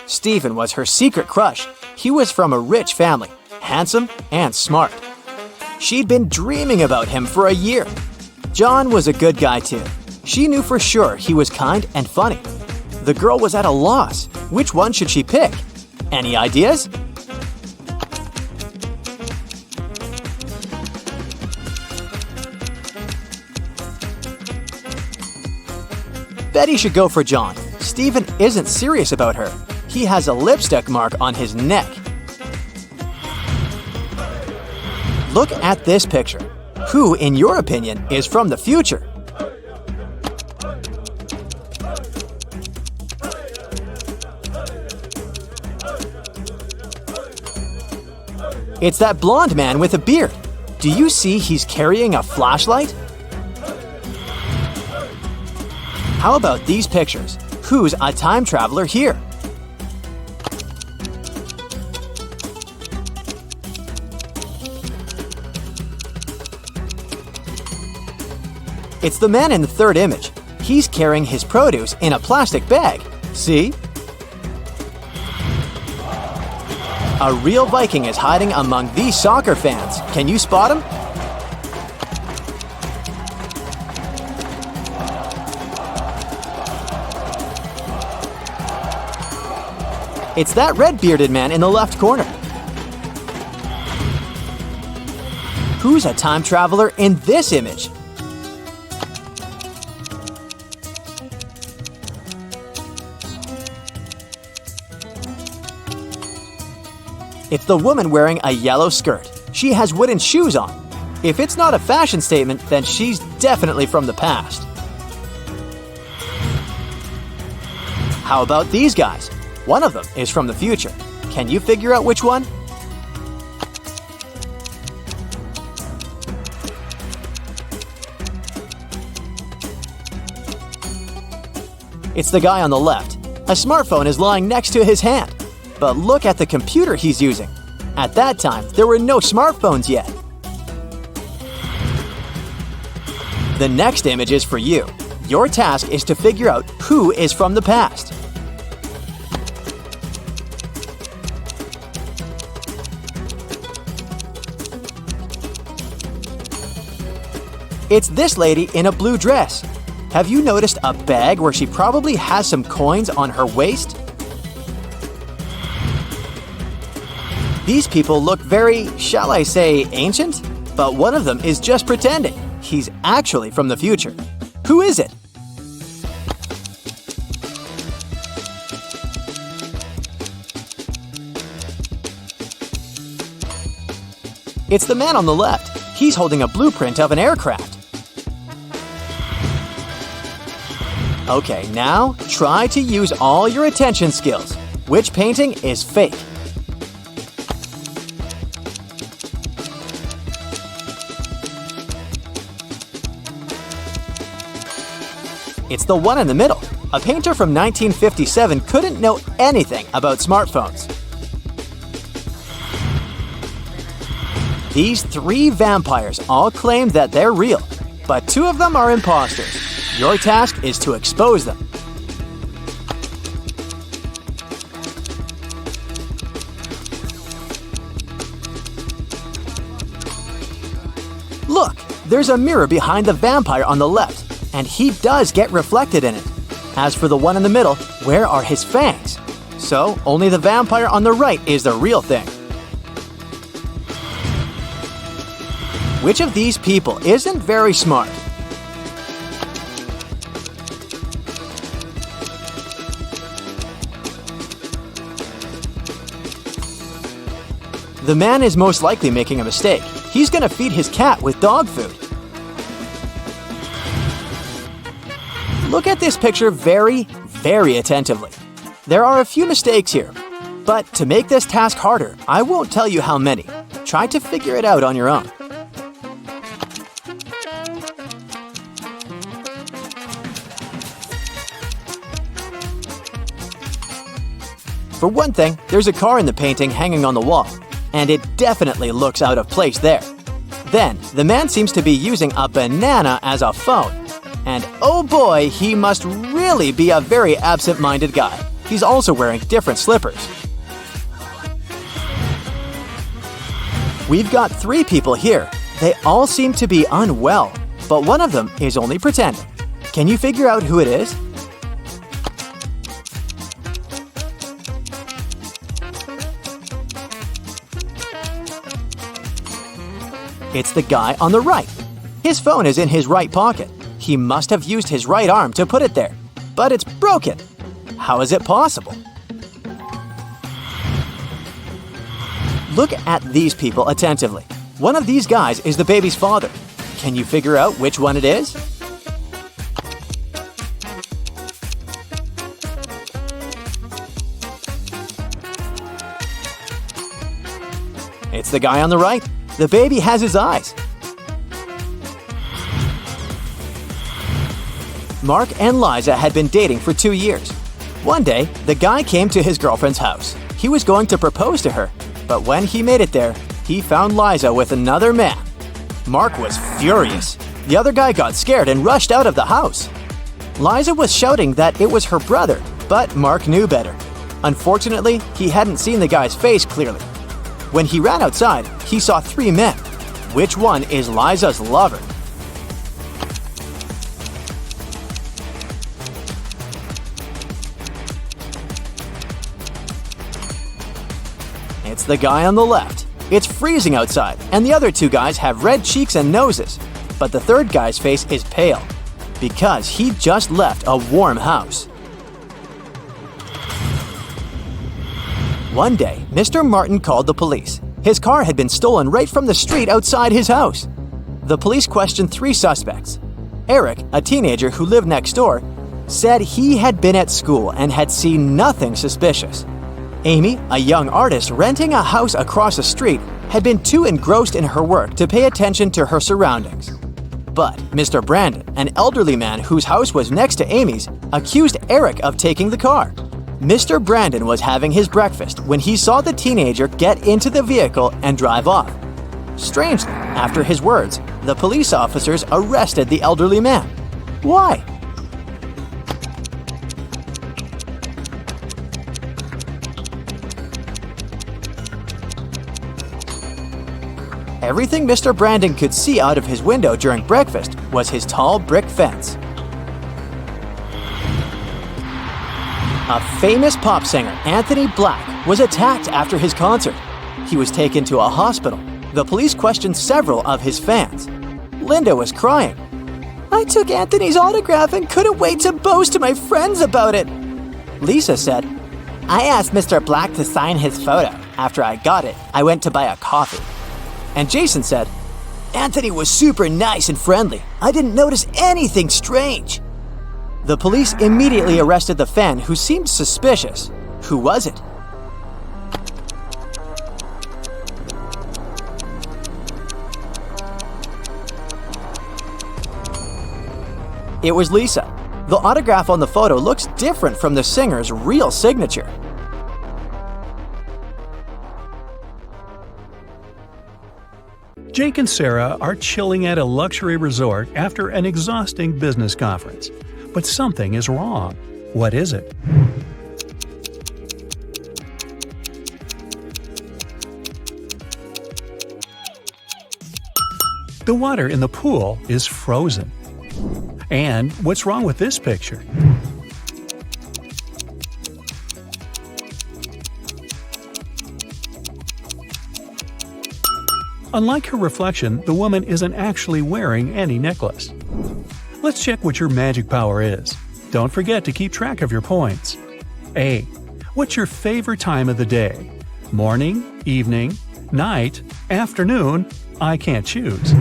Stephen was her secret crush. He was from a rich family, handsome and smart. She'd been dreaming about him for a year. John was a good guy too. She knew for sure he was kind and funny. The girl was at a loss. Which one should she pick? Any ideas? Betty should go for John. Stephen isn't serious about her. He has a lipstick mark on his neck. Look at this picture. Who, in your opinion, is from the future? It's that blonde man with a beard. Do you see he's carrying a flashlight? How about these pictures? Who's a time traveler here? It's the man in the third image. He's carrying his produce in a plastic bag. See? A real Viking is hiding among these soccer fans. Can you spot him? It's that red-bearded man in the left corner. Who's a time traveler in this image? It's the woman wearing a yellow skirt. She has wooden shoes on. If it's not a fashion statement, then she's definitely from the past. How about these guys? One of them is from the future. Can you figure out which one? It's the guy on the left. A smartphone is lying next to his hand. But look at the computer he's using. At that time, there were no smartphones yet. The next image is for you. Your task is to figure out who is from the past. It's this lady in a blue dress. Have you noticed a bag where she probably has some coins on her waist? These people look very, shall I say, ancient? But one of them is just pretending. He's actually from the future. Who is it? It's the man on the left. He's holding a blueprint of an aircraft. Okay, now try to use all your attention skills. Which painting is fake? It's the one in the middle. A painter from 1957 couldn't know anything about smartphones. These 3 vampires all claim that they're real, but 2 of them are imposters. Your task is to expose them. Look, there's a mirror behind the vampire on the left, and he does get reflected in it. As for the one in the middle, where are his fangs? So, only the vampire on the right is the real thing. Which of these people isn't very smart? The man is most likely making a mistake. He's gonna feed his cat with dog food. Look at this picture very, very attentively. There are a few mistakes here, but to make this task harder, I won't tell you how many. Try to figure it out on your own. For one thing, there's a car in the painting hanging on the wall, and it definitely looks out of place there. Then, the man seems to be using a banana as a phone. And oh boy, he must really be a very absent-minded guy. He's also wearing different slippers. We've got 3 people here. They all seem to be unwell, but one of them is only pretending. Can you figure out who it is? It's the guy on the right. His phone is in his right pocket. He must have used his right arm to put it there, but it's broken. How is it possible? Look at these people attentively. One of these guys is the baby's father. Can you figure out which one it is? It's the guy on the right. The baby has his eyes. Mark and Liza had been dating for 2 years. One day, the guy came to his girlfriend's house. He was going to propose to her, but when he made it there, he found Liza with another man. Mark was furious. The other guy got scared and rushed out of the house. Liza was shouting that it was her brother, but Mark knew better. Unfortunately, he hadn't seen the guy's face clearly. When he ran outside, he saw 3 men. Which one is Liza's lover? It's the guy on the left. It's freezing outside, and the other 2 guys have red cheeks and noses. But the third guy's face is pale, because he just left a warm house. One day, Mr. Martin called the police. His car had been stolen right from the street outside his house. The police questioned 3 suspects. Eric, a teenager who lived next door, said he had been at school and had seen nothing suspicious. Amy, a young artist renting a house across the street, had been too engrossed in her work to pay attention to her surroundings. But Mr. Brandon, an elderly man whose house was next to Amy's, accused Eric of taking the car. Mr. Brandon was having his breakfast when he saw the teenager get into the vehicle and drive off. Strangely, after his words, the police officers arrested the elderly man. Why? Everything Mr. Brandon could see out of his window during breakfast was his tall brick fence. A famous pop singer, Anthony Black, was attacked after his concert. He was taken to a hospital. The police questioned several of his fans. Linda was crying. "I took Anthony's autograph and couldn't wait to boast to my friends about it." Lisa said, "I asked Mr. Black to sign his photo. After I got it, I went to buy a coffee." And Jason said, "Anthony was super nice and friendly. I didn't notice anything strange." The police immediately arrested the fan who seemed suspicious. Who was it? It was Lisa. The autograph on the photo looks different from the singer's real signature. Jake and Sarah are chilling at a luxury resort after an exhausting business conference. But something is wrong. What is it? The water in the pool is frozen. And what's wrong with this picture? Unlike her reflection, the woman isn't actually wearing any necklace. Let's check what your magic power is. Don't forget to keep track of your points. A. What's your favorite time of the day? Morning, evening, night, afternoon? I can't choose.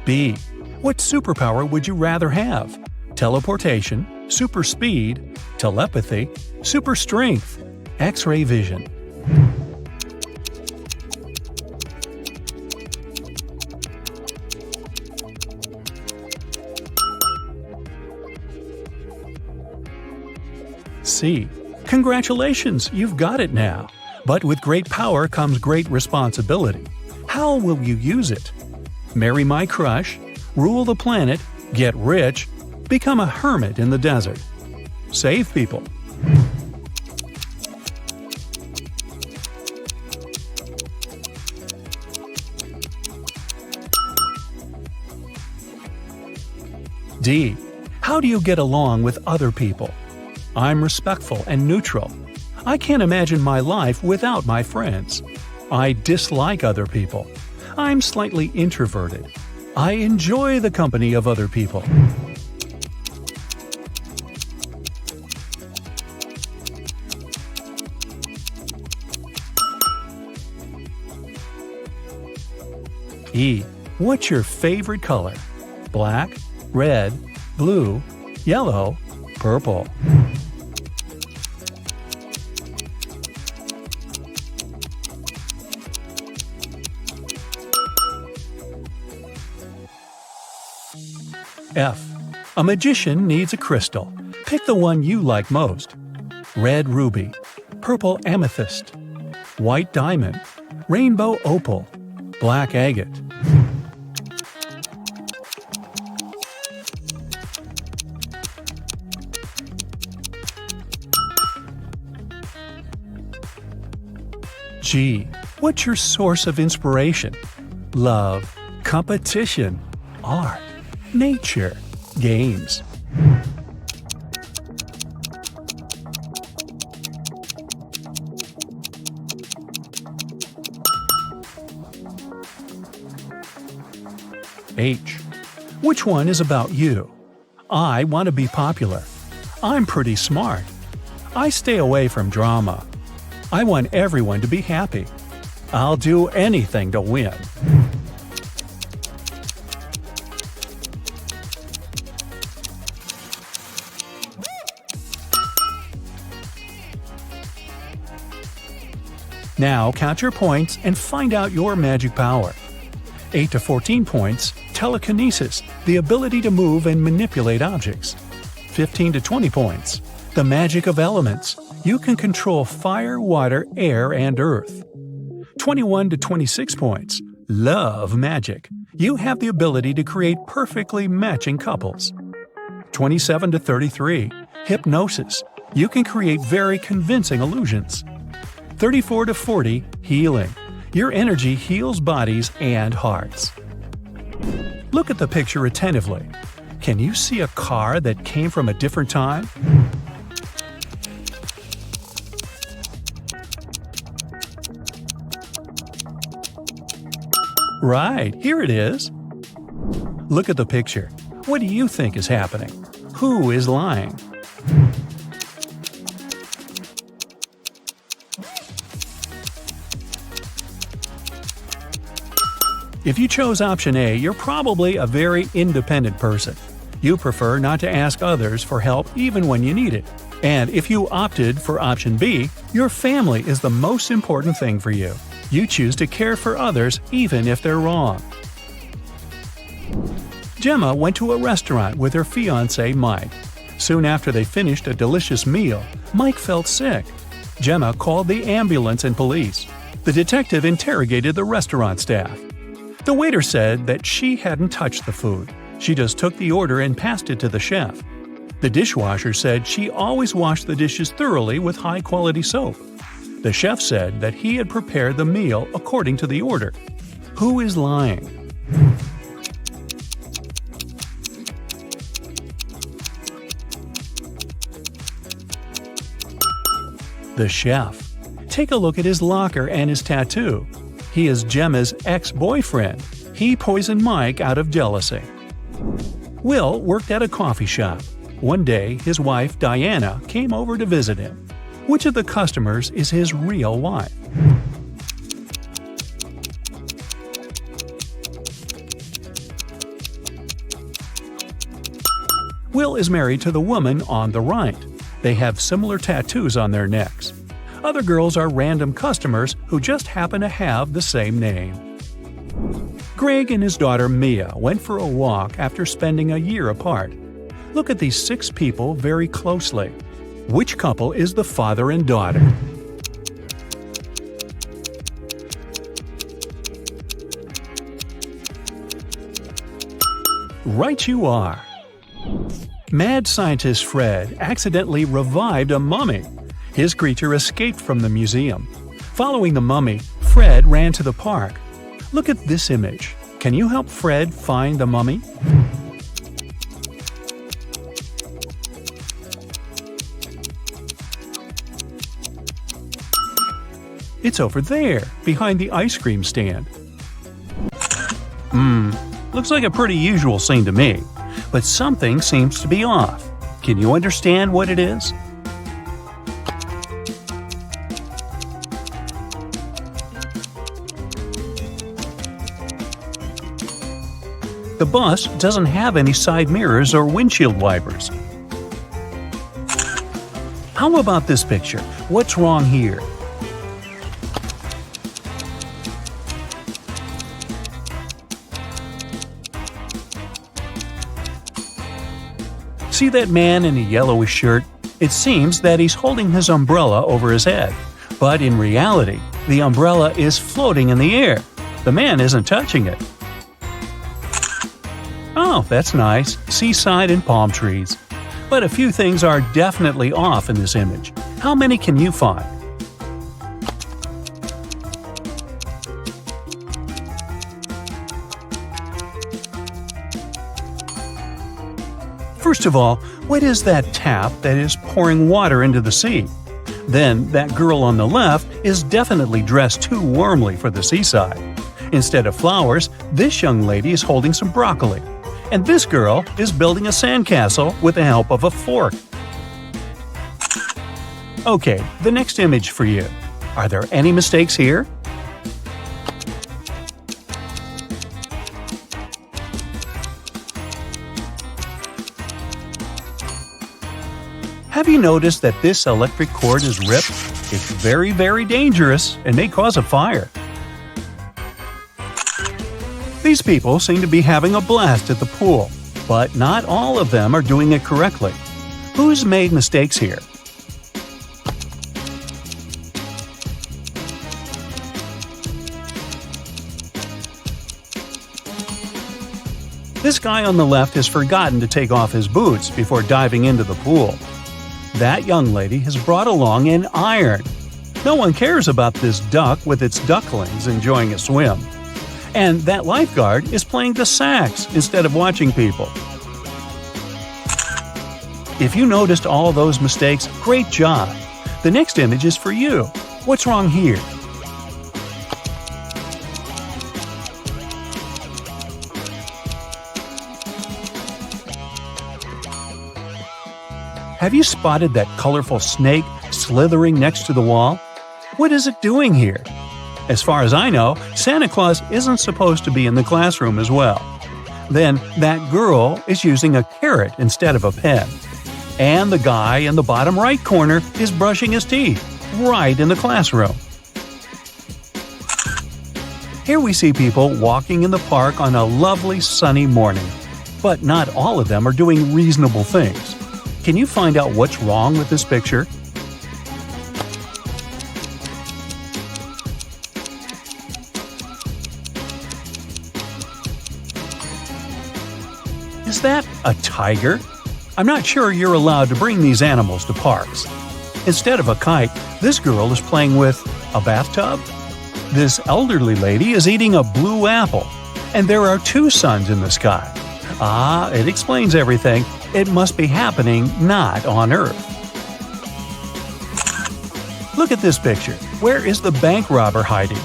B. What superpower would you rather have? Teleportation, super speed, telepathy, super strength, X-ray vision. C. Congratulations, you've got it now. But with great power comes great responsibility. How will you use it? Marry my crush, rule the planet, get rich, become a hermit in the desert. Save people. D. How do you get along with other people? I'm respectful and neutral. I can't imagine my life without my friends. I dislike other people. I'm slightly introverted. I enjoy the company of other people. E. What's your favorite color? Black, red, blue, yellow, purple. F. A magician needs a crystal. Pick the one you like most. Red ruby, purple amethyst, white diamond, rainbow opal, black agate. G. What's your source of inspiration? Love, competition, art, nature, games. H. Which one is about you? I want to be popular. I'm pretty smart. I stay away from drama. I want everyone to be happy. I'll do anything to win. Now count your points and find out your magic power. 8 to 14 points, telekinesis, the ability to move and manipulate objects. 15 to 20 points, the magic of elements. You can control fire, water, air, and earth. 21 to 26 points, love magic. You have the ability to create perfectly matching couples. 27 to 33. Hypnosis. You can create very convincing illusions. 34 to 40. Healing. Your energy heals bodies and hearts. Look at the picture attentively. Can you see a car that came from a different time? Right, here it is. Look at the picture. What do you think is happening? Who is lying? If you chose option A, you're probably a very independent person. You prefer not to ask others for help even when you need it. And if you opted for option B, your family is the most important thing for you. You choose to care for others even if they're wrong. Gemma went to a restaurant with her fiancé Mike. Soon after they finished a delicious meal, Mike felt sick. Gemma called the ambulance and police. The detective interrogated the restaurant staff. The waiter said that she hadn't touched the food. She just took the order and passed it to the chef. The dishwasher said she always washed the dishes thoroughly with high-quality soap. The chef said that he had prepared the meal according to the order. Who is lying? The chef. Take a look at his locker and his tattoo. He is Gemma's ex-boyfriend. He poisoned Mike out of jealousy. Will worked at a coffee shop. One day, his wife, Diana, came over to visit him. Which of the customers is his real wife? Will is married to the woman on the right. They have similar tattoos on their necks. Other girls are random customers who just happen to have the same name. Greg and his daughter Mia went for a walk after spending a year apart. Look at these 6 people very closely. Which couple is the father and daughter? Right you are! Mad scientist Fred accidentally revived a mummy. His creature escaped from the museum. Following the mummy, Fred ran to the park. Look at this image. Can you help Fred find the mummy? It's over there, behind the ice cream stand. Looks like a pretty usual scene to me, but something seems to be off. Can you understand what it is? The bus doesn't have any side mirrors or windshield wipers. How about this picture? What's wrong here? See that man in a yellowish shirt? It seems that he's holding his umbrella over his head. But in reality, the umbrella is floating in the air. The man isn't touching it. Oh, that's nice. Seaside and palm trees. But a few things are definitely off in this image. How many can you find? First of all, what is that tap that is pouring water into the sea? Then, that girl on the left is definitely dressed too warmly for the seaside. Instead of flowers, this young lady is holding some broccoli. And this girl is building a sandcastle with the help of a fork. Okay, the next image for you. Are there any mistakes here? Have you noticed that this electric cord is ripped? It's very, very dangerous and may cause a fire. These people seem to be having a blast at the pool, but not all of them are doing it correctly. Who's made mistakes here? This guy on the left has forgotten to take off his boots before diving into the pool. That young lady has brought along an iron. No one cares about this duck with its ducklings enjoying a swim. And that lifeguard is playing the sax instead of watching people. If you noticed all those mistakes, great job! The next image is for you. What's wrong here? Have you spotted that colorful snake slithering next to the wall? What is it doing here? As far as I know, Santa Claus isn't supposed to be in the classroom as well. Then that girl is using a carrot instead of a pen. And the guy in the bottom right corner is brushing his teeth, right in the classroom. Here we see people walking in the park on a lovely sunny morning. But not all of them are doing reasonable things. Can you find out what's wrong with this picture? Is that a tiger? I'm not sure you're allowed to bring these animals to parks. Instead of a kite, this girl is playing with a bathtub. This elderly lady is eating a blue apple. And there are two suns in the sky. It explains everything. It must be happening not on Earth. Look at this picture. Where is the bank robber hiding?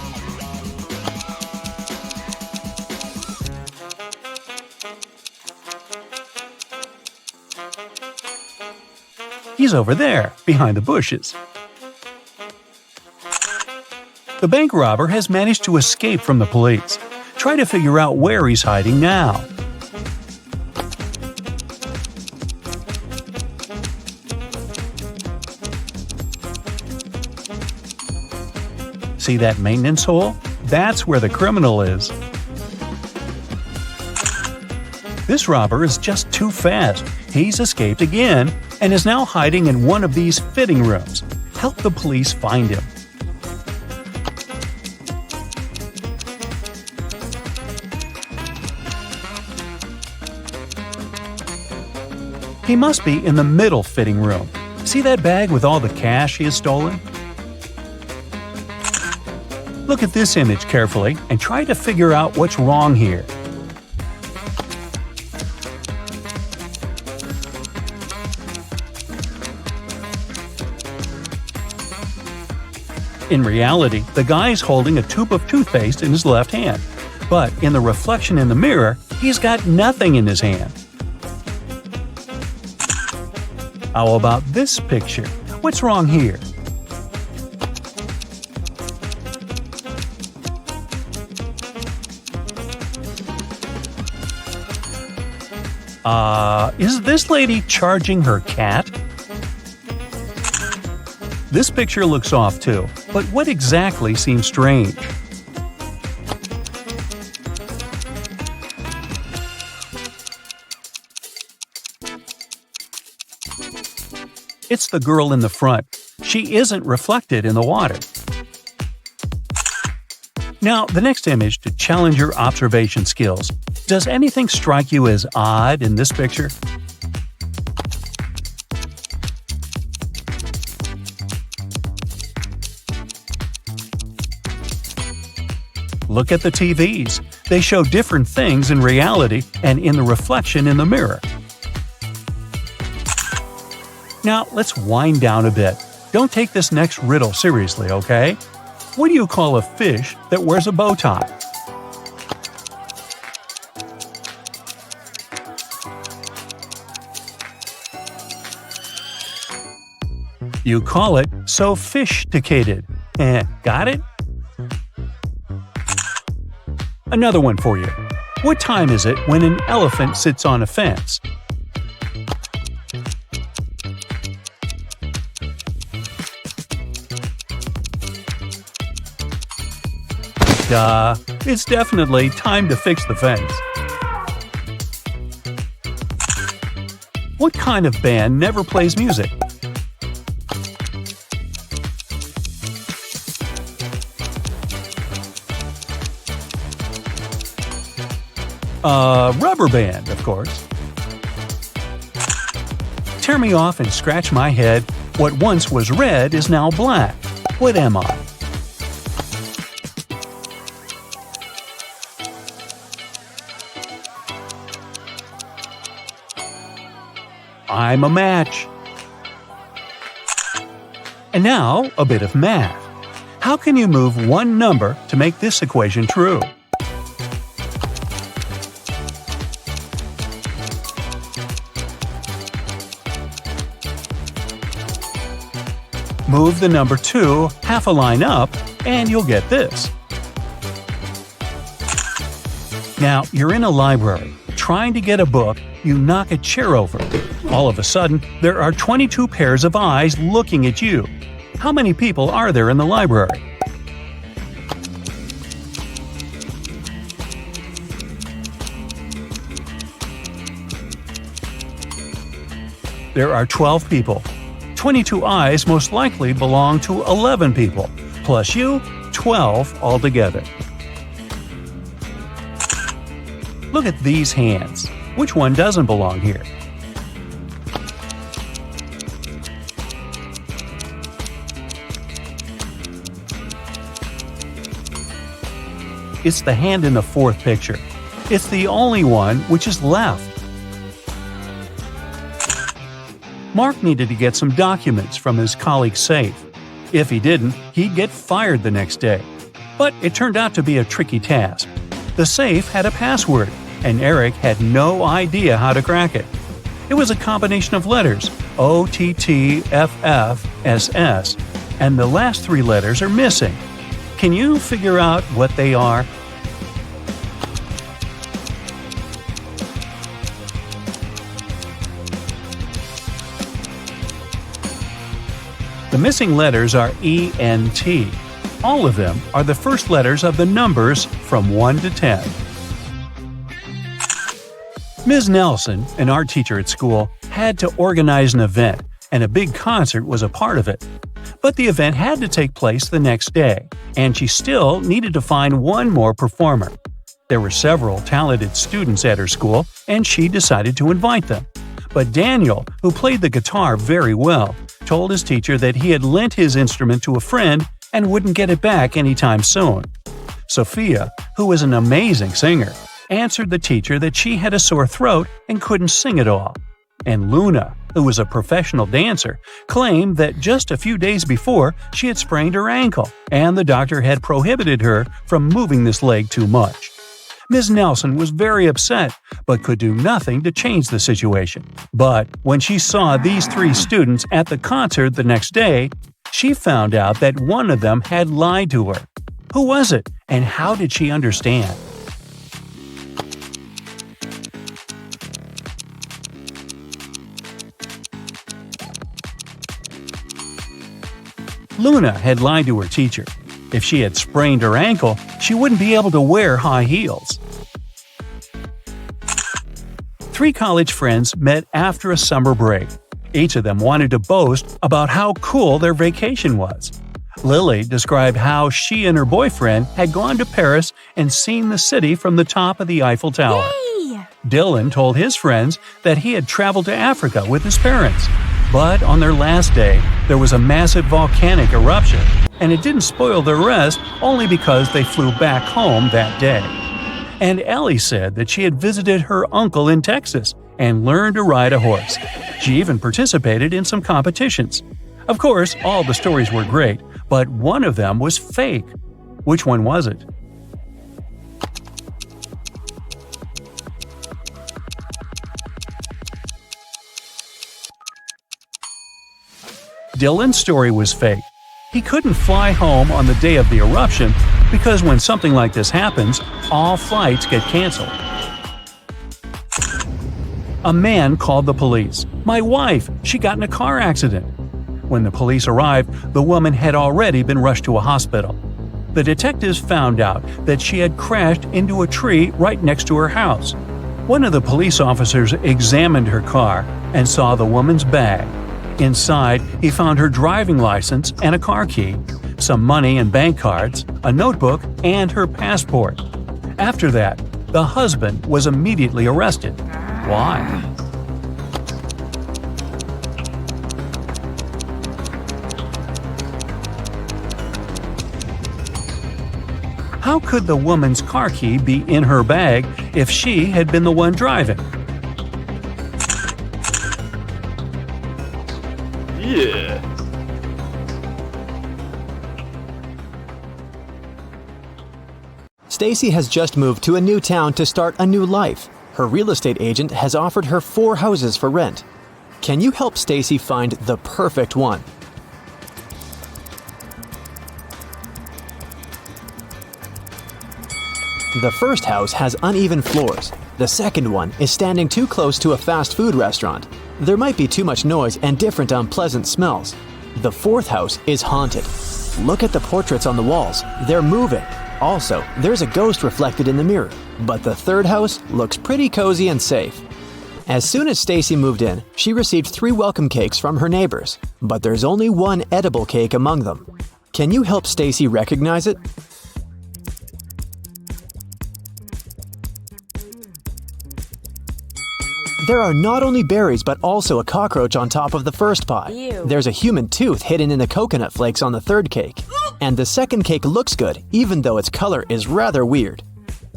He's over there, behind the bushes. The bank robber has managed to escape from the police. Try to figure out where he's hiding now. See that maintenance hole? That's where the criminal is. This robber is just too fast. He's escaped again and is now hiding in one of these fitting rooms. Help the police find him. He must be in the middle fitting room. See that bag with all the cash he has stolen? Look at this image carefully and try to figure out what's wrong here. In reality, the guy's holding a tube of toothpaste in his left hand, but in the reflection in the mirror, he's got nothing in his hand. How about this picture? What's wrong here? Is this lady charging her cat? This picture looks off too, but what exactly seems strange? It's the girl in the front. She isn't reflected in the water. Now, the next image to challenge your observation skills. Does anything strike you as odd in this picture? Look at the TVs. They show different things in reality and in the reflection in the mirror. Now, let's wind down a bit. Don't take this next riddle seriously, okay? What do you call a fish that wears a bow tie? You call it sophisticated. Got it? Another one for you. What time is it when an elephant sits on a fence? Duh, it's definitely time to fix the fence. What kind of band never plays music? A rubber band, of course. Tear me off and scratch my head. What once was red is now black. What am I? I'm a match. And now, a bit of math. How can you move one number to make this equation true? Move the number 2 half a line up, and you'll get this. Now, you're in a library, trying to get a book, you knock a chair over. All of a sudden, there are 22 pairs of eyes looking at you. How many people are there in the library? There are 12 people. 22 eyes most likely belong to 11 people, plus you, 12 altogether. Look at these hands. Which one doesn't belong here? It's the hand in the fourth picture. It's the only one which is left. Mark needed to get some documents from his colleague's safe. If he didn't, he'd get fired the next day. But it turned out to be a tricky task. The safe had a password, and Eric had no idea how to crack it. It was a combination of letters, OTTFFSS, and the last 3 letters are missing. Can you figure out what they are? The missing letters are E and T. All of them are the first letters of the numbers from 1 to 10. Ms. Nelson, an art teacher at school, had to organize an event, and a big concert was a part of it. But the event had to take place the next day, and she still needed to find one more performer. There were several talented students at her school, and she decided to invite them. But Daniel, who played the guitar very well, told his teacher that he had lent his instrument to a friend and wouldn't get it back anytime soon. Sophia, who was an amazing singer, answered the teacher that she had a sore throat and couldn't sing at all. And Luna, who was a professional dancer, claimed that just a few days before she had sprained her ankle, and the doctor had prohibited her from moving this leg too much. Ms. Nelson was very upset, but could do nothing to change the situation. But when she saw these 3 students at the concert the next day, she found out that one of them had lied to her. Who was it, and how did she understand? Luna had lied to her teacher. If she had sprained her ankle, she wouldn't be able to wear high heels. 3 college friends met after a summer break. Each of them wanted to boast about how cool their vacation was. Lily described how she and her boyfriend had gone to Paris and seen the city from the top of the Eiffel Tower. Yay! Dylan told his friends that he had traveled to Africa with his parents. But on their last day, there was a massive volcanic eruption, and it didn't spoil their rest only because they flew back home that day. And Ellie said that she had visited her uncle in Texas and learned to ride a horse. She even participated in some competitions. Of course, all the stories were great, but one of them was fake. Which one was it? Dylan's story was fake. He couldn't fly home on the day of the eruption because when something like this happens, all flights get canceled. A man called the police. "My wife, she got in a car accident." When the police arrived, the woman had already been rushed to a hospital. The detectives found out that she had crashed into a tree right next to her house. One of the police officers examined her car and saw the woman's bag. Inside, he found her driving license and a car key, some money and bank cards, a notebook, and her passport. After that, The husband was immediately arrested. Why? How could the woman's car key be in her bag if she had been the one driving? Yeah. Stacy has just moved to a new town to start a new life. Her real estate agent has offered her 4 houses for rent. Can you help Stacy find the perfect one? The first house has uneven floors. The second one is standing too close to a fast food restaurant. There might be too much noise and different unpleasant smells. The fourth house is haunted. Look at the portraits on the walls. They're moving. Also, there's a ghost reflected in the mirror. But the third house looks pretty cozy and safe. As soon as Stacy moved in, she received 3 welcome cakes from her neighbors. But there's only one edible cake among them. Can you help Stacy recognize it? There are not only berries but also a cockroach on top of the first pie. Ew. There's a human tooth hidden in the coconut flakes on the third cake. And the second cake looks good, even though its color is rather weird.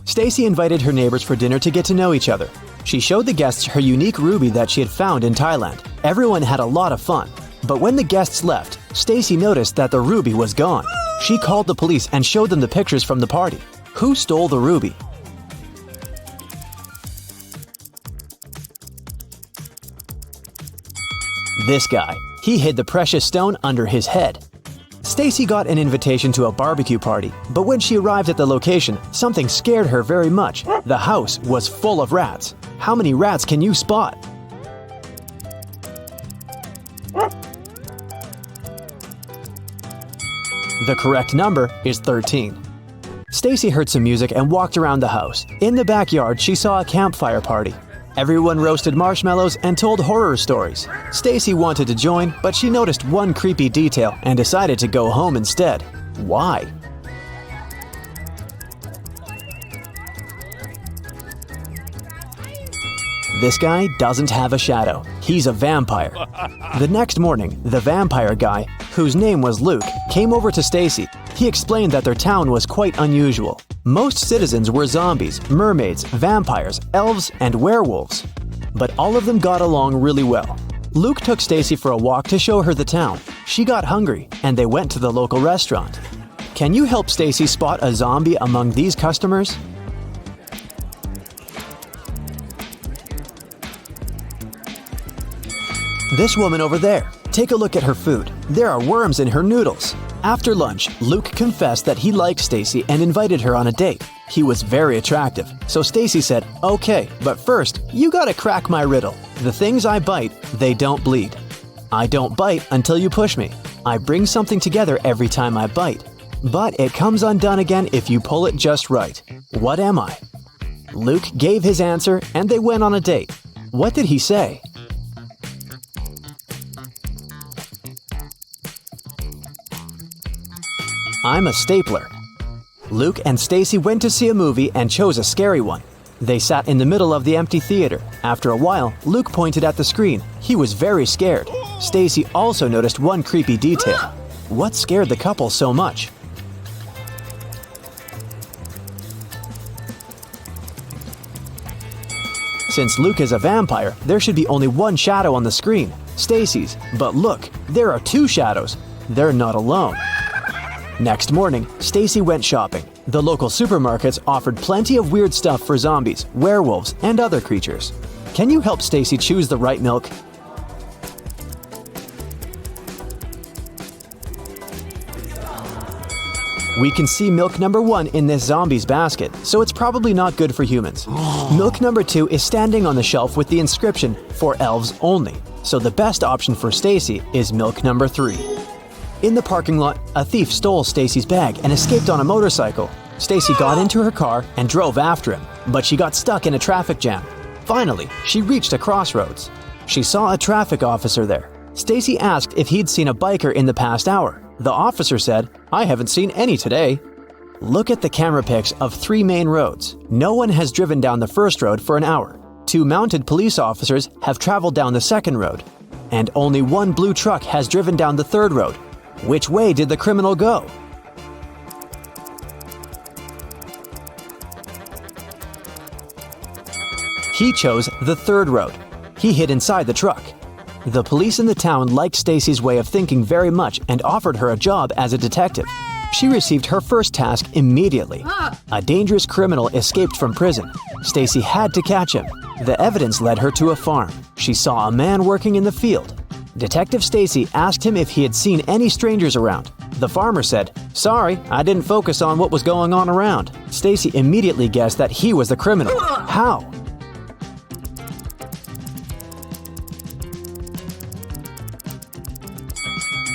Stacy invited her neighbors for dinner to get to know each other. She showed the guests her unique ruby that she had found in Thailand. Everyone had a lot of fun. But when the guests left, Stacy noticed that the ruby was gone. She called the police and showed them the pictures from the party. Who stole the ruby? This guy. He hid the precious stone under his head. Stacy got an invitation to a barbecue party, but when she arrived at the location, something scared her very much. The house was full of rats. How many rats can you spot? The correct number is 13. Stacy heard some music and walked around the house. In the backyard, she saw a campfire party. Everyone roasted marshmallows and told horror stories. Stacy wanted to join, but she noticed one creepy detail and decided to go home instead. Why? This guy doesn't have a shadow. He's a vampire. The next morning, the vampire guy, whose name was Luke, came over to Stacy. He explained that their town was quite unusual. Most citizens were zombies, mermaids, vampires, elves, and werewolves. But all of them got along really well. Luke took Stacy for a walk to show her the town. She got hungry, and they went to the local restaurant. Can you help Stacy spot a zombie among these customers? This woman over there. Take a look at her food. There are worms in her noodles. After lunch, Luke confessed that he liked Stacy and invited her on a date. He was very attractive, so Stacy said, "Okay, but first, you gotta crack my riddle. The things I bite, they don't bleed. I don't bite until you push me. I bring something together every time I bite. But it comes undone again if you pull it just right. What am I?" Luke gave his answer and they went on a date. What did he say? I'm a stapler. Luke and Stacy went to see a movie and chose a scary one. They sat in the middle of the empty theater. After a while, Luke pointed at the screen. He was very scared. Stacy also noticed one creepy detail. What scared the couple so much? Since Luke is a vampire, there should be only one shadow on the screen, Stacy's. But look, there are 2 shadows. They're not alone. Next morning, Stacy went shopping. The local supermarkets offered plenty of weird stuff for zombies, werewolves, and other creatures. Can you help Stacy choose the right milk? We can see milk number 1 in this zombie's basket, so it's probably not good for humans. Milk number 2 is standing on the shelf with the inscription, "For elves only." So the best option for Stacy is milk number 3. In the parking lot, a thief stole Stacy's bag and escaped on a motorcycle. Stacy got into her car and drove after him, but she got stuck in a traffic jam. Finally, she reached a crossroads. She saw a traffic officer there. Stacy asked if he'd seen a biker in the past hour. The officer said, "I haven't seen any today." Look at the camera pics of 3 main roads. No one has driven down the first road for an hour. 2 mounted police officers have traveled down the second road. And only 1 blue truck has driven down the third road. Which way did the criminal go? He chose the third road. He hid inside the truck. The police in the town liked Stacy's way of thinking very much and offered her a job as a detective. She received her first task immediately. A dangerous criminal escaped from prison. Stacy had to catch him. The evidence led her to a farm. She saw a man working in the field. Detective Stacy asked him if he had seen any strangers around. The farmer said, "Sorry, I didn't focus on what was going on around." Stacy immediately guessed that he was the criminal. How?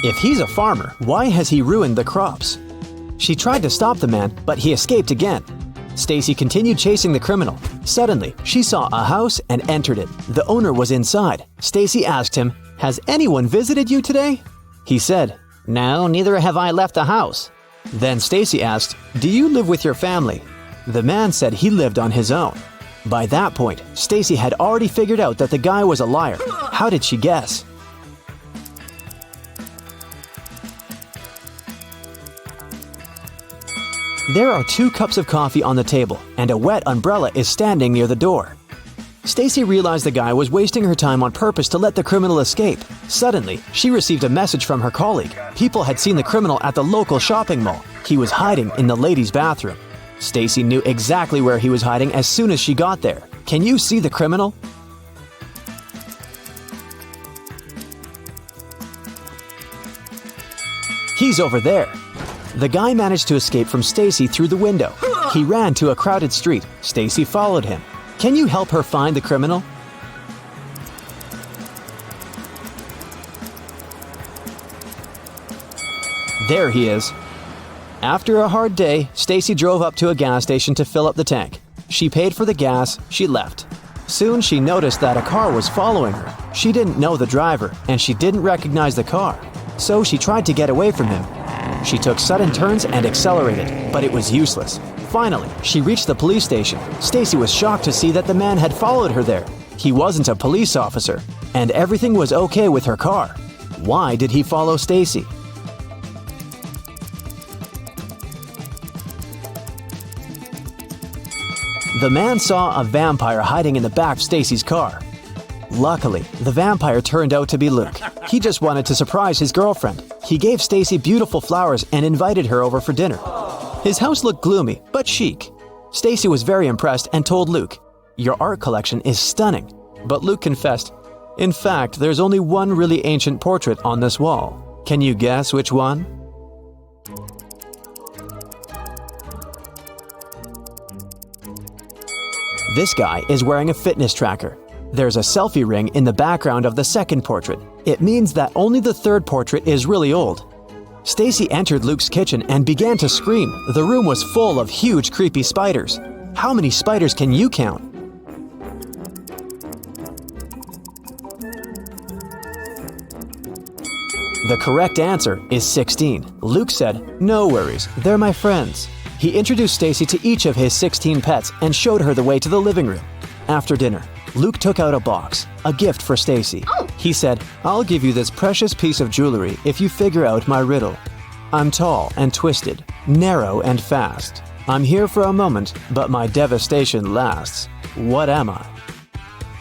If he's a farmer, why has he ruined the crops? She tried to stop the man, but he escaped again. Stacy continued chasing the criminal. Suddenly, she saw a house and entered it. The owner was inside. Stacy asked him, "Has anyone visited you today?" He said, "No, neither have I left the house." Then Stacy asked, "Do you live with your family?" The man said he lived on his own. By that point, Stacy had already figured out that the guy was a liar. How did she guess? There are 2 cups of coffee on the table, and a wet umbrella is standing near the door. Stacy realized the guy was wasting her time on purpose to let the criminal escape. Suddenly, she received a message from her colleague. People had seen the criminal at the local shopping mall. He was hiding in the ladies' bathroom. Stacy knew exactly where he was hiding as soon as she got there. Can you see the criminal? He's over there. The guy managed to escape from Stacy through the window. He ran to a crowded street. Stacy followed him. Can you help her find the criminal? There he is. After a hard day, Stacy drove up to a gas station to fill up the tank. She paid for the gas, she left. Soon she noticed that a car was following her. She didn't know the driver, and she didn't recognize the car. So she tried to get away from him. She took sudden turns and accelerated, but it was useless. Finally, she reached the police station. Stacy was shocked to see that the man had followed her there. He wasn't a police officer, and everything was okay with her car. Why did he follow Stacy? The man saw a vampire hiding in the back of Stacy's car. Luckily, the vampire turned out to be Luke. He just wanted to surprise his girlfriend. He gave Stacy beautiful flowers and invited her over for dinner. His house looked gloomy, but chic. Stacy was very impressed and told Luke, "Your art collection is stunning." But Luke confessed, "In fact, there's only one really ancient portrait on this wall. Can you guess which one?" This guy is wearing a fitness tracker. There's a selfie ring in the background of the second portrait. It means that only the third portrait is really old. Stacy entered Luke's kitchen and began to scream. The room was full of huge, creepy spiders. How many spiders can you count? The correct answer is 16. Luke said, "No worries, they're my friends." He introduced Stacy to each of his 16 pets and showed her the way to the living room. After dinner, Luke took out a box, a gift for Stacy. He said, "I'll give you this precious piece of jewelry if you figure out my riddle. I'm tall and twisted, narrow and fast. I'm here for a moment, but my devastation lasts. What am I?"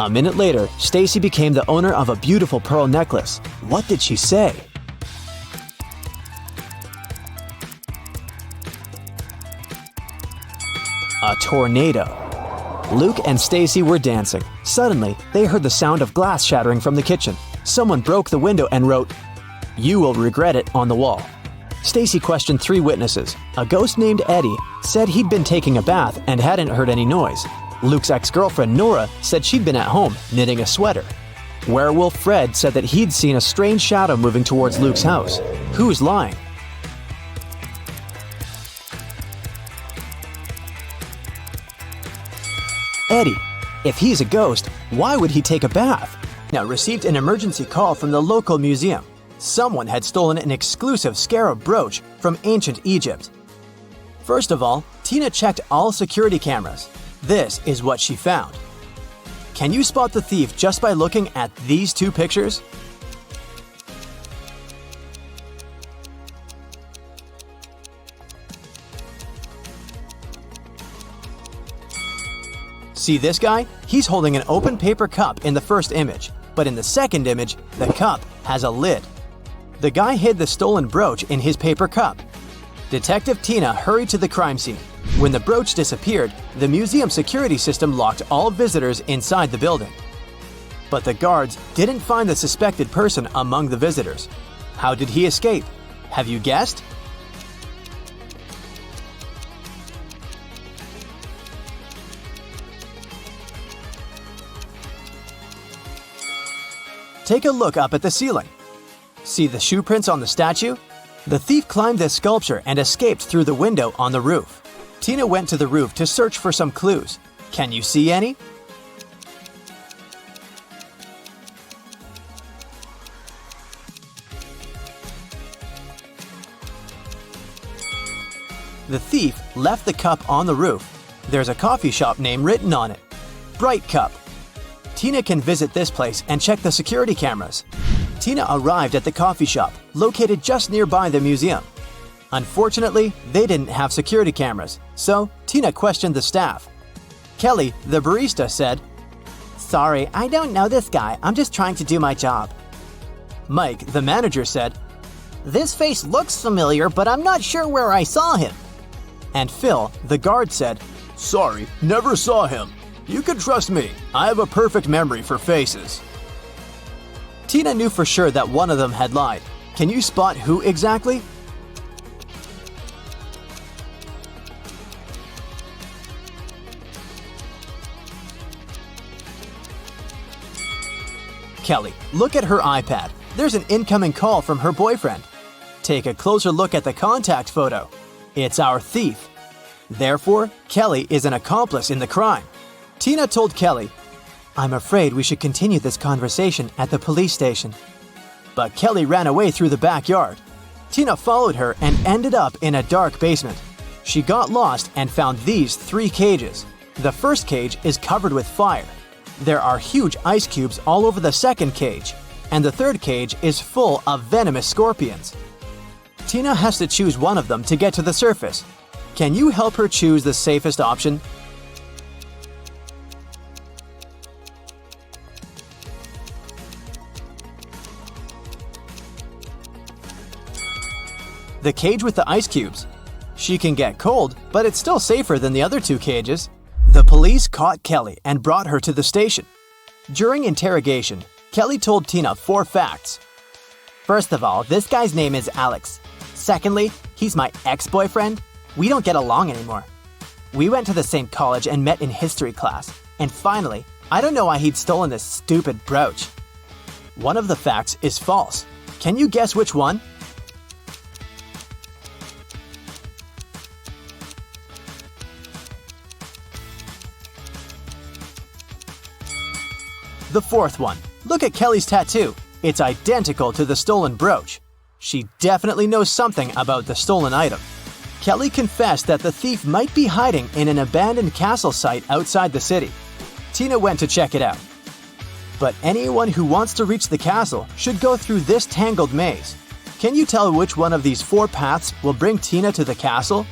A minute later, Stacy became the owner of a beautiful pearl necklace. What did she say? A tornado. Luke and Stacy were dancing. Suddenly, they heard the sound of glass shattering from the kitchen. Someone broke the window and wrote, "You will regret it," on the wall. Stacy questioned 3 witnesses. A ghost named Eddie said he'd been taking a bath and hadn't heard any noise. Luke's ex-girlfriend Nora said she'd been at home knitting a sweater. Werewolf Fred said that he'd seen a strange shadow moving towards Luke's house. Who's lying? Eddie. If he's a ghost, why would he take a bath? Now received an emergency call from the local museum. Someone had stolen an exclusive scarab brooch from ancient Egypt. First of all, Tina checked all security cameras. This is what she found. Can you spot the thief just by looking at these two pictures? See this guy? He's holding an open paper cup in the first image, but in the second image, the cup has a lid. The guy hid the stolen brooch in his paper cup. Detective Tina hurried to the crime scene. When the brooch disappeared, the museum security system locked all visitors inside the building. But the guards didn't find the suspected person among the visitors. How did he escape? Have you guessed? Take a look up at the ceiling. See the shoe prints on the statue? The thief climbed this sculpture and escaped through the window on the roof. Tina went to the roof to search for some clues. Can you see any? The thief left the cup on the roof. There's a coffee shop name written on it. Bright Cup. Tina can visit this place and check the security cameras. Tina arrived at the coffee shop, located just nearby the museum. Unfortunately, they didn't have security cameras, so Tina questioned the staff. Kelly, the barista, said, "Sorry, I don't know this guy. I'm just trying to do my job." Mike, the manager, said, "This face looks familiar, but I'm not sure where I saw him." And Phil, the guard, said, "Sorry, never saw him. You can trust me. I have a perfect memory for faces." Tina knew for sure that one of them had lied. Can you spot who exactly? Kelly, look at her iPad. There's an incoming call from her boyfriend. Take a closer look at the contact photo. It's our thief. Therefore, Kelly is an accomplice in the crime. Tina told Kelly, "I'm afraid we should continue this conversation at the police station." But Kelly ran away through the backyard. Tina followed her and ended up in a dark basement. She got lost and found these 3 cages. The first cage is covered with fire. There are huge ice cubes all over the second cage, and the third cage is full of venomous scorpions. Tina has to choose one of them to get to the surface. Can you help her choose the safest option? The cage with the ice cubes. She can get cold, but it's still safer than the other 2 cages. The police caught Kelly and brought her to the station. During interrogation, Kelly told Tina 4 facts. First of all, this guy's name is Alex. Secondly, he's my ex-boyfriend. We don't get along anymore. We went to the same college and met in history class. And finally, I don't know why he'd stolen this stupid brooch. One of the facts is false. Can you guess which one? The 4th one. Look at Kelly's tattoo. It's identical to the stolen brooch. She definitely knows something about the stolen item. Kelly confessed that the thief might be hiding in an abandoned castle site outside the city. Tina went to check it out. But anyone who wants to reach the castle should go through this tangled maze. Can you tell which one of these 4 paths will bring Tina to the castle?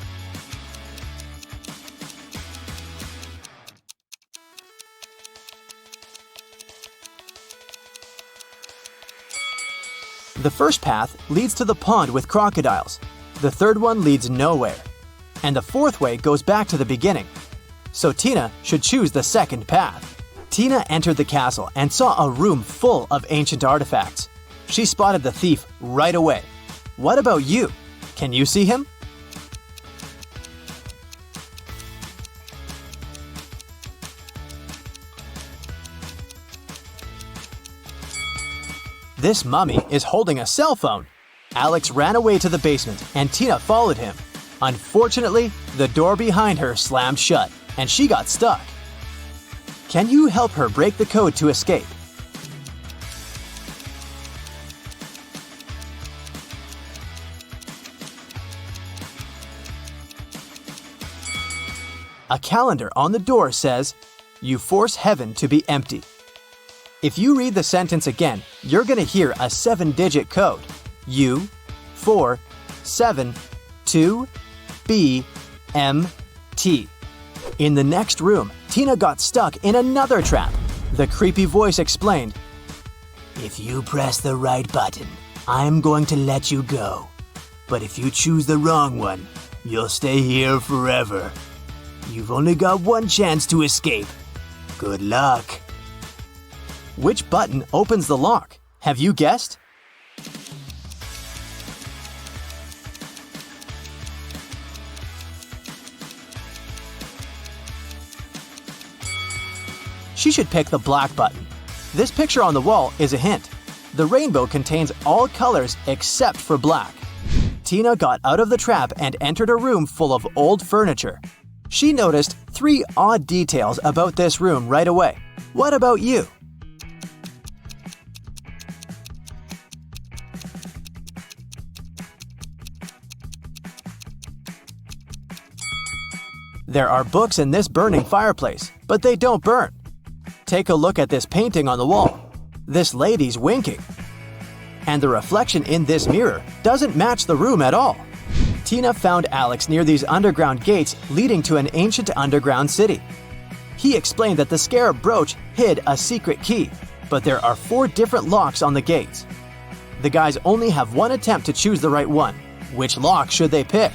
The first path leads to the pond with crocodiles. The third one leads nowhere. And the 4th way goes back to the beginning. So Tina should choose the second path. Tina entered the castle and saw a room full of ancient artifacts. She spotted the thief right away. What about you? Can you see him? This mummy is holding a cell phone. Alex ran away to the basement and Tina followed him. Unfortunately, the door behind her slammed shut and she got stuck. Can you help her break the code to escape? A calendar on the door says, "You force heaven to be empty." If you read the sentence again, you're going to hear a 7-digit code. U, 4, 7, 2, B, M, T. In the next room, Tina got stuck in another trap. The creepy voice explained, "If you press the right button, I'm going to let you go. But if you choose the wrong one, you'll stay here forever. You've only got one chance to escape. Good luck." Which button opens the lock? Have you guessed? She should pick the black button. This picture on the wall is a hint. The rainbow contains all colors except for black. Tina got out of the trap and entered a room full of old furniture. She noticed 3 odd details about this room right away. What about you? There are books in this burning fireplace, but they don't burn. Take a look at this painting on the wall. This lady's winking. And the reflection in this mirror doesn't match the room at all. Tina found Alex near these underground gates leading to an ancient underground city. He explained that the scarab brooch hid a secret key, but there are 4 different locks on the gates. The guys only have one attempt to choose the right one. Which lock should they pick?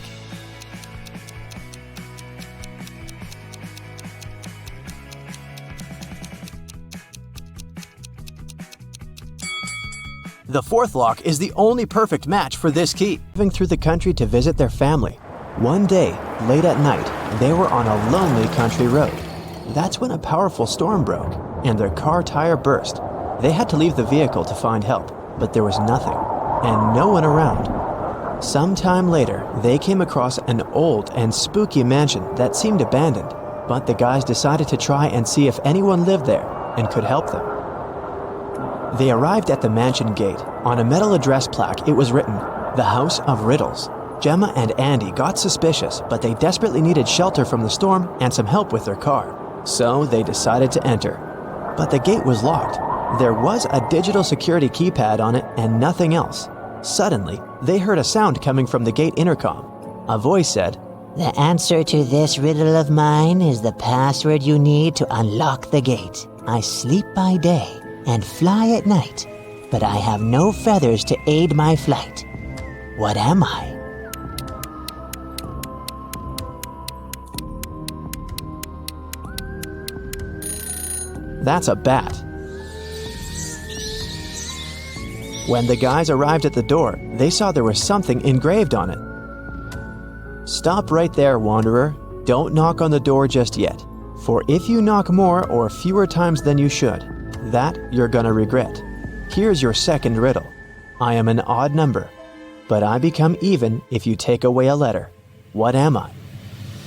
The 4th lock is the only perfect match for this key. Moving through the country to visit their family. One day, late at night, they were on a lonely country road. That's when a powerful storm broke, and their car tire burst. They had to leave the vehicle to find help, but there was nothing, and no one around. Sometime later, they came across an old and spooky mansion that seemed abandoned, but the guys decided to try and see if anyone lived there and could help them. They arrived at the mansion gate. On a metal address plaque, it was written, "The House of Riddles." Gemma and Andy got suspicious, but they desperately needed shelter from the storm and some help with their car. So they decided to enter. But the gate was locked. There was a digital security keypad on it and nothing else. Suddenly, they heard a sound coming from the gate intercom. A voice said, "The answer to this riddle of mine is the password you need to unlock the gate. I sleep by day and fly at night, but I have no feathers to aid my flight. What am I?" That's a bat. When the guys arrived at the door, they saw there was something engraved on it. "Stop right there, wanderer. Don't knock on the door just yet. For if you knock more or fewer times than you should, that you're gonna regret. Here's your second riddle. I am an odd number, but I become even if you take away a letter. What am I?"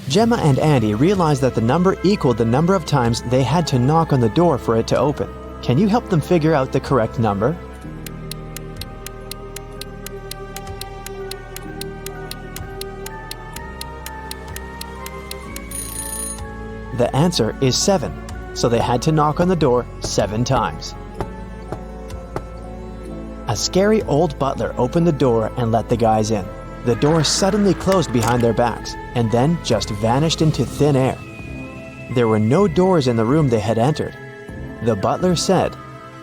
Gemma and Andy realized that the number equaled the number of times they had to knock on the door for it to open. Can you help them figure out the correct number? The answer is 7, so they had to knock on the door 7 times. A scary old butler opened the door and let the guys in. The door suddenly closed behind their backs and then just vanished into thin air. There were no doors in the room they had entered. The butler said,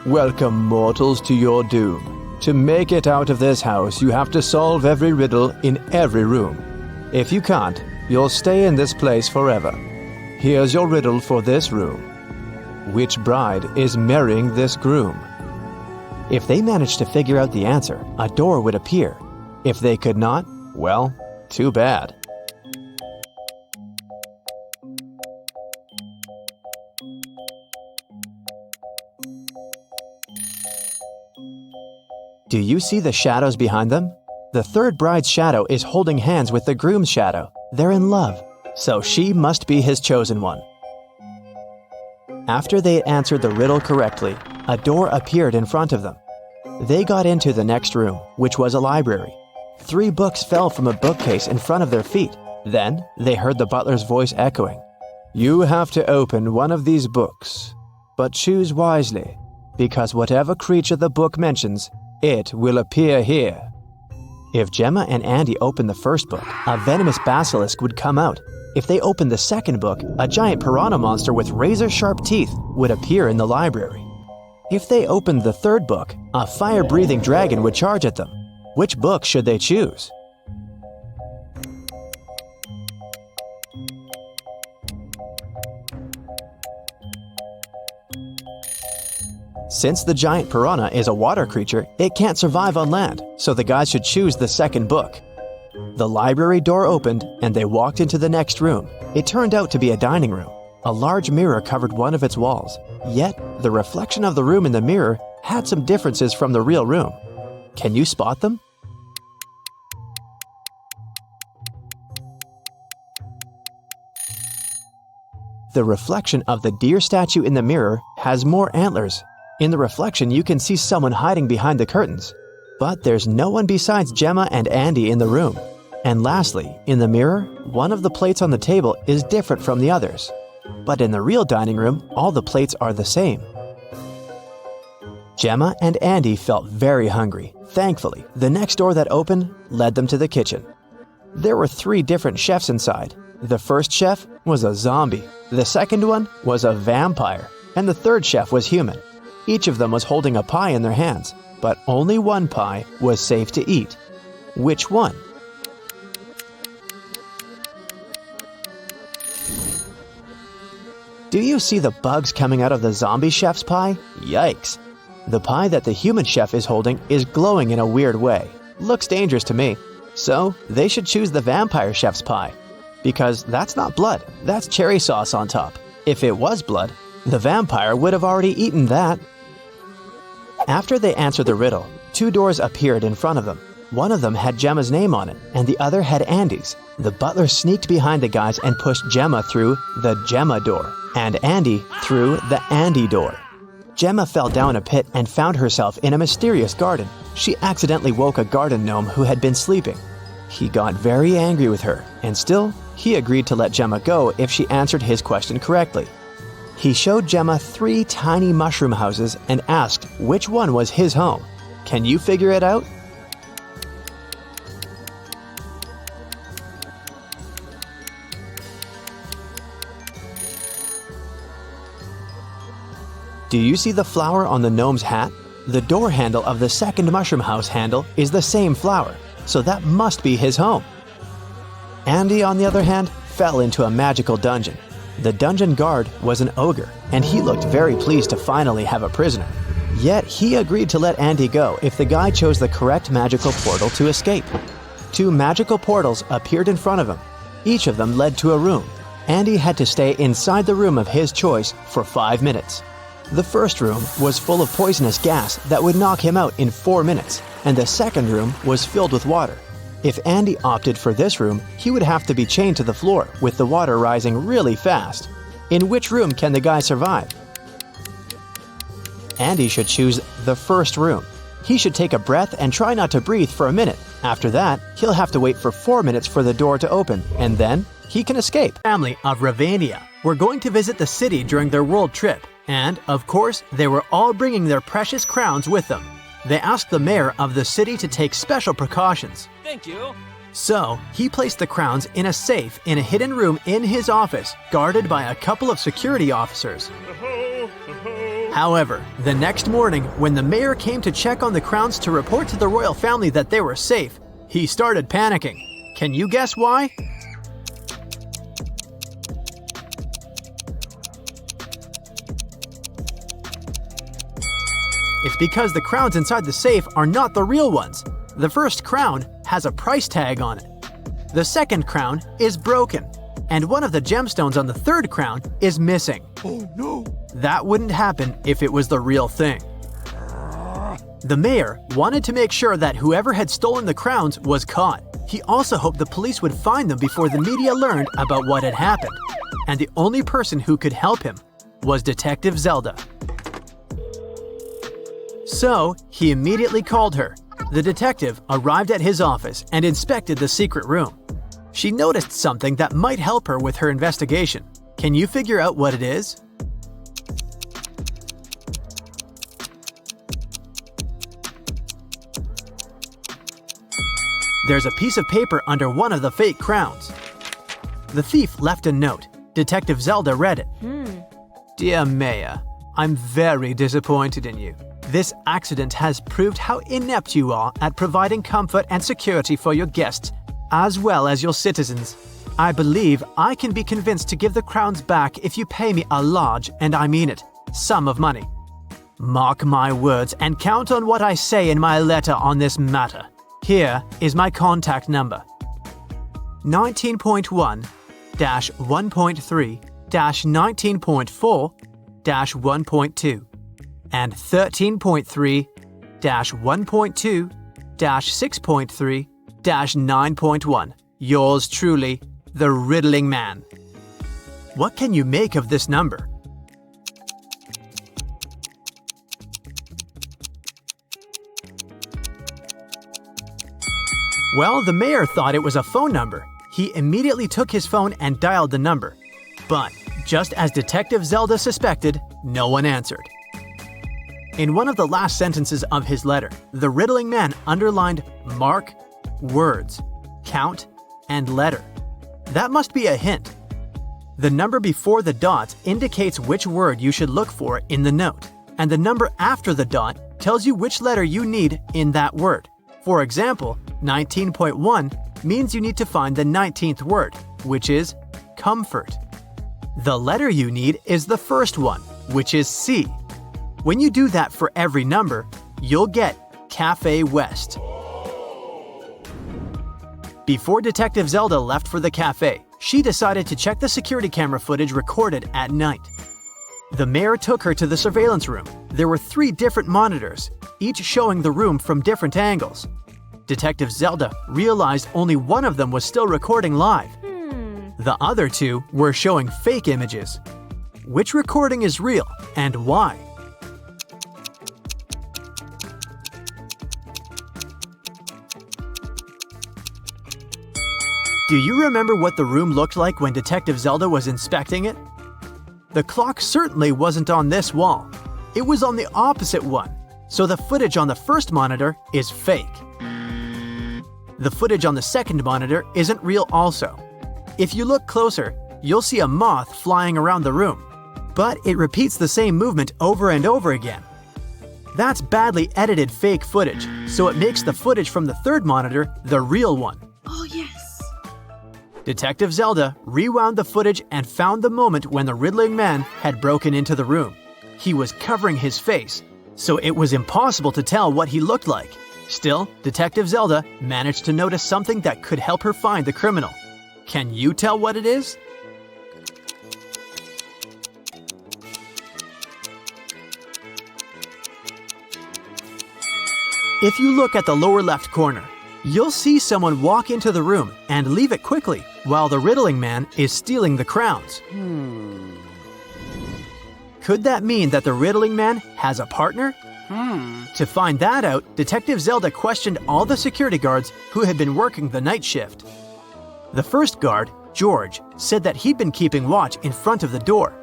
"Welcome, mortals, to your doom. To make it out of this house, you have to solve every riddle in every room. If you can't, you'll stay in this place forever. Here's your riddle for this room. Which bride is marrying this groom?" If they managed to figure out the answer, a door would appear. If they could not, well, too bad. Do you see the shadows behind them? The third bride's shadow is holding hands with the groom's shadow. They're in love, so she must be his chosen one. After they answered the riddle correctly, a door appeared in front of them. They got into the next room, which was a library. 3 books fell from a bookcase in front of their feet. Then they heard the butler's voice echoing, You have to open one of these books, but choose wisely, because whatever creature the book mentions, it will appear here. If Gemma and Andy opened the first book, a venomous basilisk would come out. If they opened the second book, a giant piranha monster with razor-sharp teeth would appear in the library. If they opened the third book, a fire-breathing dragon would charge at them. Which book should they choose? Since the giant piranha is a water creature, it can't survive on land, so the guys should choose the second book. The library door opened, and they walked into the next room. It turned out to be a dining room. A large mirror covered one of its walls, yet the reflection of the room in the mirror had some differences from the real room. Can you spot them? The reflection of the deer statue in the mirror has more antlers. In the reflection, you can see someone hiding behind the curtains. But there's no one besides Gemma and Andy in the room. And lastly, in the mirror, one of the plates on the table is different from the others. But in the real dining room, all the plates are the same. Gemma and Andy felt very hungry. Thankfully, the next door that opened led them to the kitchen. There were 3 different chefs inside. The first chef was a zombie, the second one was a vampire, and the third chef was human. Each of them was holding a pie in their hands, but only one pie was safe to eat. Which one? Do you see the bugs coming out of the zombie chef's pie? Yikes! The pie that the human chef is holding is glowing in a weird way. Looks dangerous to me. So, they should choose the vampire chef's pie. Because that's not blood, that's cherry sauce on top. If it was blood, the vampire would have already eaten that. After they answered the riddle, 2 doors appeared in front of them. One of them had Gemma's name on it, and the other had Andy's. The butler sneaked behind the guys and pushed Gemma through the Gemma door, and Andy through the Andy door. Gemma fell down a pit and found herself in a mysterious garden. She accidentally woke a garden gnome who had been sleeping. He got very angry with her, and still, he agreed to let Gemma go if she answered his question correctly. He showed Gemma 3 tiny mushroom houses and asked which one was his home. Can you figure it out? Do you see the flower on the gnome's hat? The door handle of the second mushroom house handle is the same flower, so that must be his home. Andy, on the other hand, fell into a magical dungeon. The dungeon guard was an ogre, and he looked very pleased to finally have a prisoner. Yet he agreed to let Andy go if the guy chose the correct magical portal to escape. 2 magical portals appeared in front of him. Each of them led to a room. Andy had to stay inside the room of his choice for 5 minutes. The first room was full of poisonous gas that would knock him out in 4 minutes, and the second room was filled with water. If Andy opted for this room, he would have to be chained to the floor with the water rising really fast. In which room can the guy survive? Andy should choose the first room. He should take a breath and try not to breathe for a minute. After that, he'll have to wait for 4 minutes for the door to open, and then he can escape. Family of Ravania were going to visit the city during their world trip, and, of course, they were all bringing their precious crowns with them. They asked the mayor of the city to take special precautions. Thank you. So, he placed the crowns in a safe in a hidden room in his office, guarded by a couple of security officers. However, the next morning, when the mayor came to check on the crowns to report to the royal family that they were safe, he started panicking. Can you guess why? It's because the crowns inside the safe are not the real ones. The first crown has a price tag on it. The second crown is broken, and one of the gemstones on the third crown is missing. Oh no! That wouldn't happen if it was the real thing. The mayor wanted to make sure that whoever had stolen the crowns was caught. He also hoped the police would find them before the media learned about what had happened. And the only person who could help him was Detective Zelda. So, he immediately called her. The detective arrived at his office and inspected the secret room. She noticed something that might help her with her investigation. Can you figure out what it is? There's a piece of paper under one of the fake crowns. The thief left a note. Detective Zelda read it. Dear Maya, I'm very disappointed in you. This accident has proved how inept you are at providing comfort and security for your guests, as well as your citizens. I believe I can be convinced to give the crowns back if you pay me a large, and I mean it, sum of money. Mark my words and count on what I say in my letter on this matter. Here is my contact number. 19.1-1.3-19.4-1.2 and 13.3-1.2-6.3-9.1. Yours truly, the Riddling Man. What can you make of this number? Well, the mayor thought it was a phone number. He immediately took his phone and dialed the number. But, just as Detective Zelda suspected, no one answered. In one of the last sentences of his letter, the Riddling Man underlined mark, words, count, and letter. That must be a hint. The number before the dot indicates which word you should look for in the note, and the number after the dot tells you which letter you need in that word. For example, 19.1 means you need to find the 19th word, which is comfort. The letter you need is the first one, which is C. When you do that for every number, you'll get Cafe West. Before Detective Zelda left for the cafe, she decided to check the security camera footage recorded at night. The mayor took her to the surveillance room. There were 3 different monitors, each showing the room from different angles. Detective Zelda realized only one of them was still recording live. The other 2 were showing fake images. Which recording is real and why? Do you remember what the room looked like when Detective Zelda was inspecting it? The clock certainly wasn't on this wall. It was on the opposite one, so the footage on the first monitor is fake. The footage on the second monitor isn't real also. If you look closer, you'll see a moth flying around the room, but it repeats the same movement over and over again. That's badly edited fake footage, so it makes the footage from the third monitor the real one. Oh, yes. Detective Zelda rewound the footage and found the moment when the Riddling Man had broken into the room. He was covering his face, so it was impossible to tell what he looked like. Still, Detective Zelda managed to notice something that could help her find the criminal. Can you tell what it is? If you look at the lower left corner, you'll see someone walk into the room and leave it quickly while the Riddling Man is stealing the crowns. Could that mean that the Riddling Man has a partner? To find that out, Detective Zelda questioned all the security guards who had been working the night shift. The first guard, George, said that he'd been keeping watch in front of the door.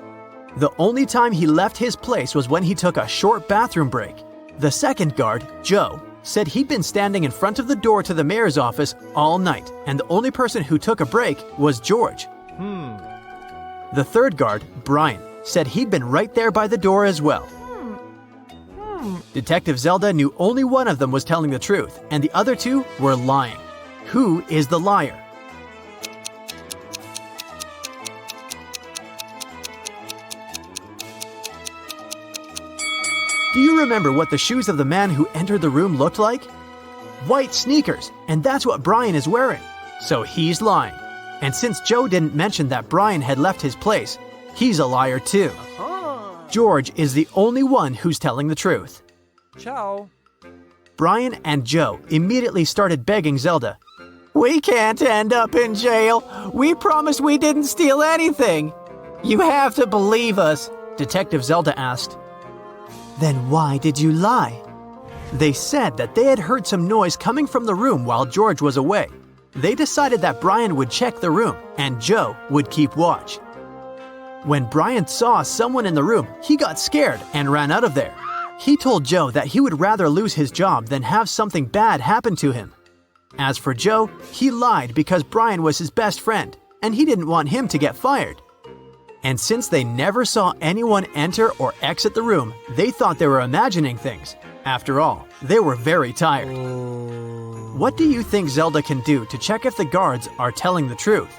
The only time he left his place was when he took a short bathroom break. The second guard, Joe, said he'd been standing in front of the door to the mayor's office all night, and the only person who took a break was George. The third guard, Brian, said he'd been right there by the door as well. Detective Zelda knew only one of them was telling the truth, and the other 2 were lying. Who is the liar? Do you remember what the shoes of the man who entered the room looked like? White sneakers, and that's what Brian is wearing. So he's lying. And since Joe didn't mention that Brian had left his place, he's a liar too. George is the only one who's telling the truth. Ciao. Brian and Joe immediately started begging Zelda. We can't end up in jail. We promised we didn't steal anything. You have to believe us, Detective Zelda asked. Then why did you lie? They said that they had heard some noise coming from the room while George was away. They decided that Brian would check the room and Joe would keep watch. When Brian saw someone in the room, he got scared and ran out of there. He told Joe that he would rather lose his job than have something bad happen to him. As for Joe, he lied because Brian was his best friend, and he didn't want him to get fired. And since they never saw anyone enter or exit the room, they thought they were imagining things. After all, they were very tired. What do you think Zelda can do to check if the guards are telling the truth?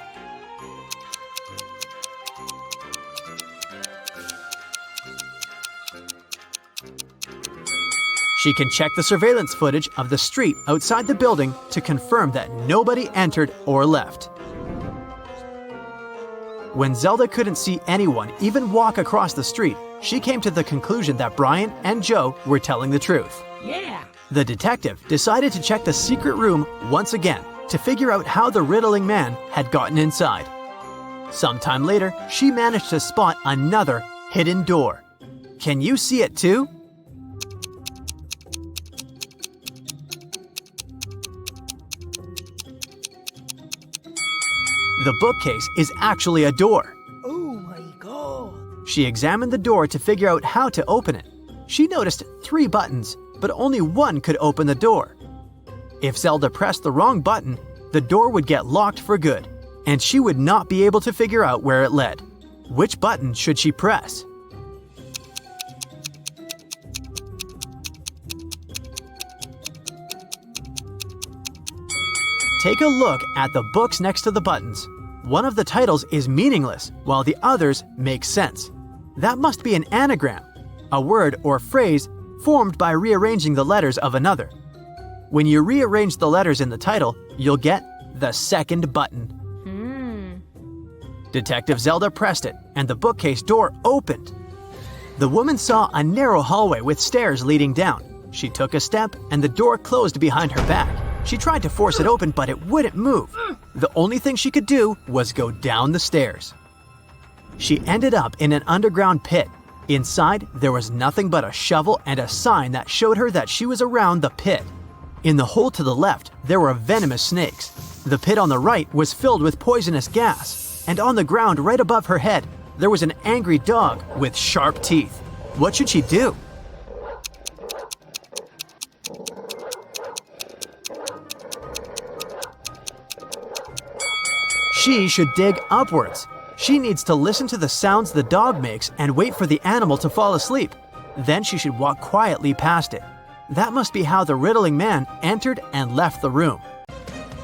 She can check the surveillance footage of the street outside the building to confirm that nobody entered or left. When Zelda couldn't see anyone even walk across the street, she came to the conclusion that Brian and Joe were telling the truth. Yeah. The detective decided to check the secret room once again to figure out how the riddling man had gotten inside. Sometime later, she managed to spot another hidden door. Can you see it too? The bookcase is actually a door. Oh my god. She examined the door to figure out how to open it. She noticed 3 buttons, but only one could open the door. If Zelda pressed the wrong button, the door would get locked for good, and she would not be able to figure out where it led. Which button should she press? Take a look at the books next to the buttons. One of the titles is meaningless, while the others make sense. That must be an anagram, a word or phrase formed by rearranging the letters of another. When you rearrange the letters in the title, you'll get the second button. Detective Zelda pressed it, and the bookcase door opened. The woman saw a narrow hallway with stairs leading down. She took a step, and the door closed behind her back. She tried to force it open, but it wouldn't move. The only thing she could do was go down the stairs. She ended up in an underground pit. Inside, there was nothing but a shovel and a sign that showed her that she was around the pit. In the hole to the left, there were venomous snakes. The pit on the right was filled with poisonous gas. And on the ground right above her head, there was an angry dog with sharp teeth. What should she do? She should dig upwards. She needs to listen to the sounds the dog makes and wait for the animal to fall asleep. Then she should walk quietly past it. That must be how the riddling man entered and left the room.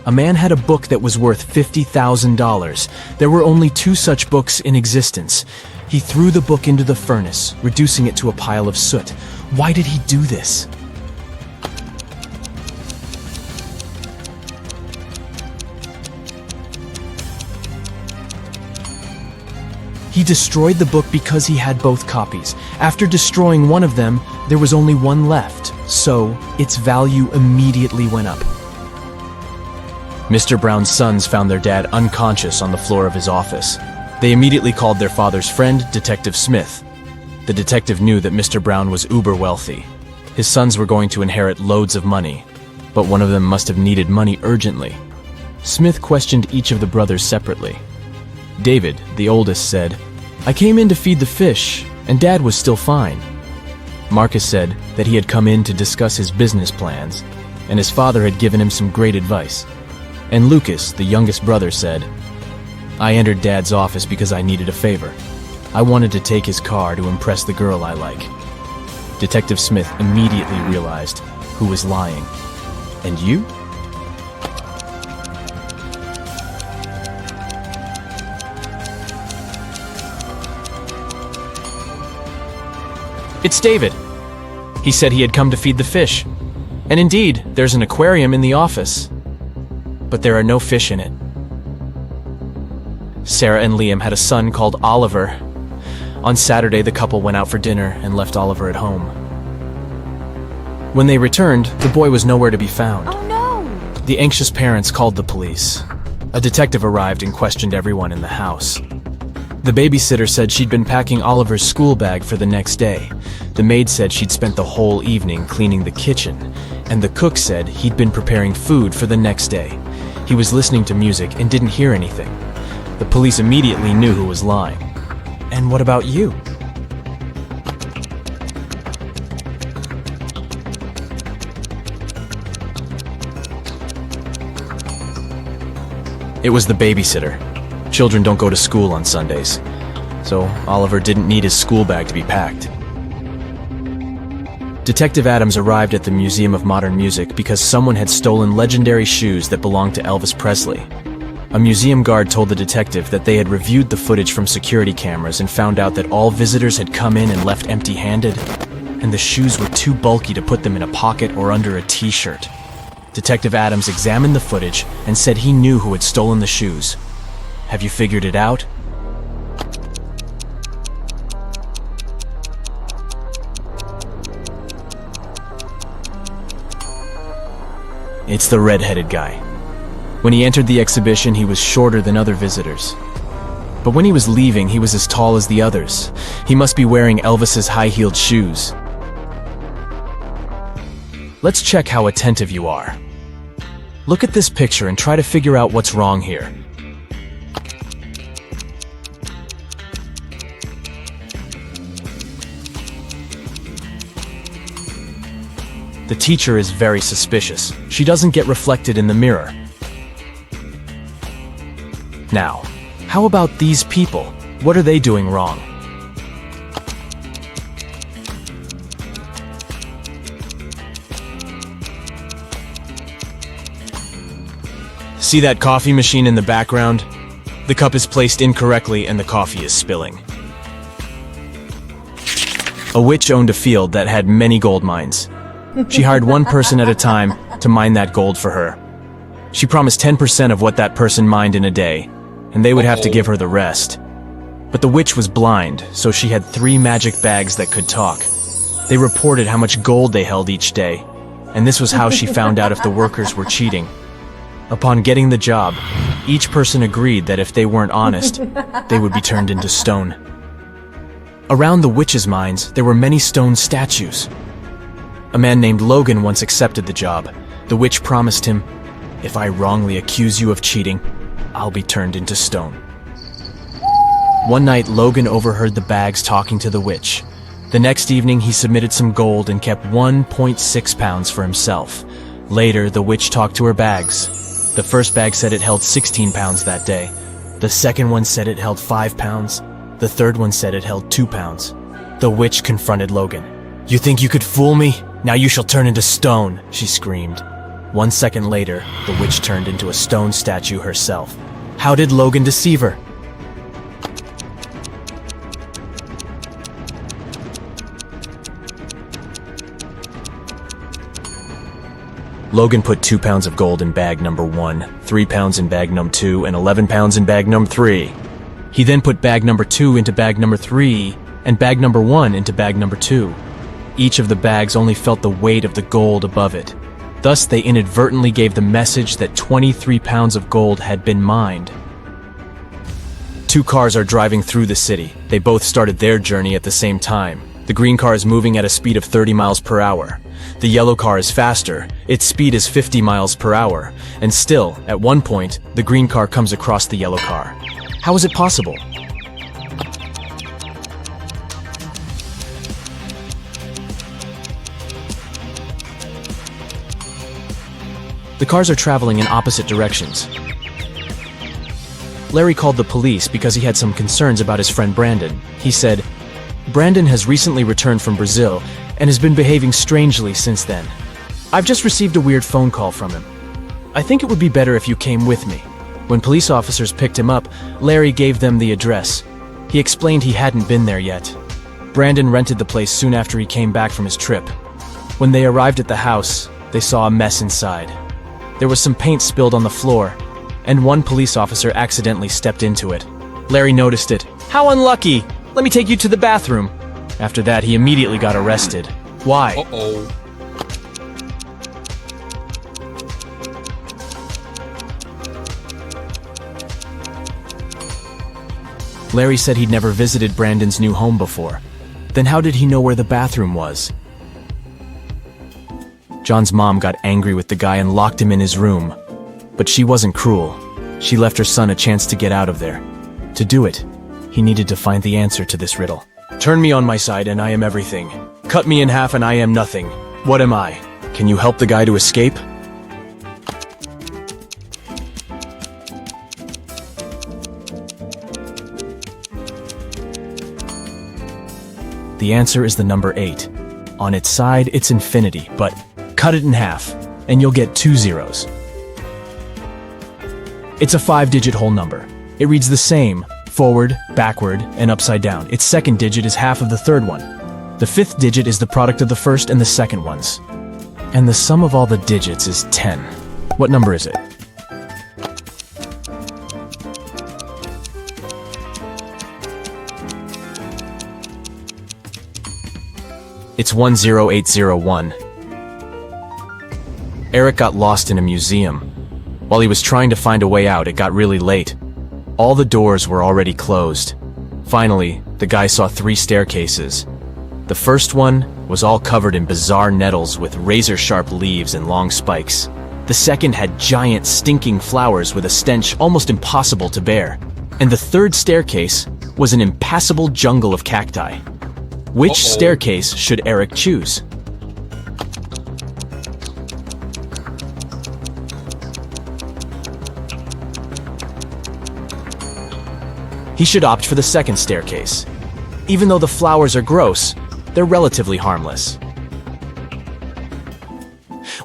A man had a book that was worth $50,000. There were only 2 such books in existence. He threw the book into the furnace, reducing it to a pile of soot. Why did he do this? He destroyed the book because he had both copies. After destroying one of them, there was only one left, so its value immediately went up. Mr. Brown's sons found their dad unconscious on the floor of his office. They immediately called their father's friend, Detective Smith. The detective knew that Mr. Brown was uber wealthy. His sons were going to inherit loads of money, but one of them must have needed money urgently. Smith questioned each of the brothers separately. David, the oldest, said, "I came in to feed the fish, and Dad was still fine." Marcus said that he had come in to discuss his business plans, and his father had given him some great advice. And Lucas, the youngest brother, said, "I entered Dad's office because I needed a favor. I wanted to take his car to impress the girl I like." Detective Smith immediately realized who was lying. And you? It's David. He said he had come to feed the fish. And indeed, there's an aquarium in the office. But there are no fish in it. Sarah and Liam had a son called Oliver. On Saturday, the couple went out for dinner and left Oliver at home. When they returned, the boy was nowhere to be found. Oh no! The anxious parents called the police. A detective arrived and questioned everyone in the house. The babysitter said she'd been packing Oliver's school bag for the next day. The maid said she'd spent the whole evening cleaning the kitchen, and the cook said he'd been preparing food for the next day. He was listening to music and didn't hear anything. The police immediately knew who was lying. And what about you? It was the babysitter. Children don't go to school on Sundays, so Oliver didn't need his school bag to be packed. Detective Adams arrived at the Museum of Modern Music because someone had stolen legendary shoes that belonged to Elvis Presley. A museum guard told the detective that they had reviewed the footage from security cameras and found out that all visitors had come in and left empty-handed, and the shoes were too bulky to put them in a pocket or under a t-shirt. Detective Adams examined the footage and said he knew who had stolen the shoes. Have you figured it out? It's the red-headed guy. When he entered the exhibition, he was shorter than other visitors. But when he was leaving, he was as tall as the others. He must be wearing Elvis's high-heeled shoes. Let's check how attentive you are. Look at this picture and try to figure out what's wrong here. The teacher is very suspicious. She doesn't get reflected in the mirror. Now, how about these people? What are they doing wrong? See that coffee machine in the background? The cup is placed incorrectly and the coffee is spilling. A witch owned a field that had many gold mines. She hired one person at a time to mine that gold for her. She promised 10% of what that person mined in a day, and they would have to give her the rest. But the witch was blind, so she had 3 magic bags that could talk. They reported how much gold they held each day, and this was how she found out if the workers were cheating. Upon getting the job, each person agreed that if they weren't honest, they would be turned into stone. Around the witch's mines, there were many stone statues. A man named Logan once accepted the job. The witch promised him, "If I wrongly accuse you of cheating, I'll be turned into stone." One night, Logan overheard the bags talking to the witch. The next evening, he submitted some gold and kept 1.6 pounds for himself. Later, the witch talked to her bags. The first bag said it held 16 pounds that day. The second one said it held 5 pounds. The third one said it held 2 pounds. The witch confronted Logan. "You think you could fool me? Now you shall turn into stone," she screamed. 1 second later, the witch turned into a stone statue herself. How did Logan deceive her? Logan put 2 pounds of gold in bag number 1, 3 pounds in bag number 2, and 11 pounds in bag number 3. He then put bag number 2 into bag number 3, and bag number 1 into bag number 2. Each of the bags only felt the weight of the gold above it. Thus, they inadvertently gave the message that 23 pounds of gold had been mined. 2 cars are driving through the city. They both started their journey at the same time. The green car is moving at a speed of 30 miles per hour. The yellow car is faster. Its speed is 50 miles per hour. And still, at one point, the green car comes across the yellow car. How is it possible? The cars are traveling in opposite directions. Larry called the police because he had some concerns about his friend Brandon. He said, "Brandon has recently returned from Brazil and has been behaving strangely since then. I've just received a weird phone call from him. I think it would be better if you came with me." When police officers picked him up, Larry gave them the address. He explained he hadn't been there yet. Brandon rented the place soon after he came back from his trip. When they arrived at the house, they saw a mess inside. There was some paint spilled on the floor, and one police officer accidentally stepped into it. Larry noticed it. "How unlucky! Let me take you to the bathroom." After that, he immediately got arrested. Why? Uh-oh. Larry said he'd never visited Brandon's new home before. Then how did he know where the bathroom was? John's mom got angry with the guy and locked him in his room. But she wasn't cruel. She left her son a chance to get out of there. To do it, He needed to find the answer to this riddle. Turn me on my side and I am everything. Cut me in half and I am nothing. What am I? Can you help the guy to escape? The answer is the number 8. On its side, it's infinity, but cut it in half, and you'll get 2 zeros. It's a 5-digit whole number. It reads the same, forward, backward, and upside down. Its second digit is half of the third one. The 5th digit is the product of the first and the second ones. And the sum of all the digits is 10. What number is it? It's 10801. Eric got lost in a museum. While he was trying to find a way out, it got really late. All the doors were already closed. Finally, the guy saw 3 staircases. The first one was all covered in bizarre nettles with razor-sharp leaves and long spikes. The second had giant, stinking flowers with a stench almost impossible to bear. And the third staircase was an impassable jungle of cacti. Which staircase should Eric choose? He should opt for the second staircase. Even though the flowers are gross, they're relatively harmless.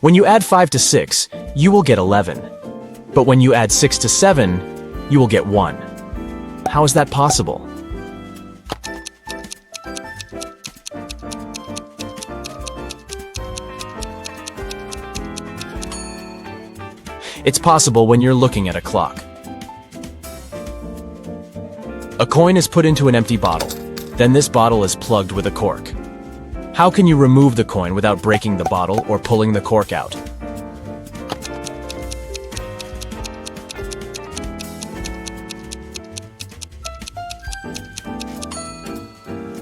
When you add 5 to 6, you will get 11. But when you add 6 to 7, you will get 1. How is that possible? It's possible when you're looking at a clock. A coin is put into an empty bottle. Then this bottle is plugged with a cork. How can you remove the coin without breaking the bottle or pulling the cork out?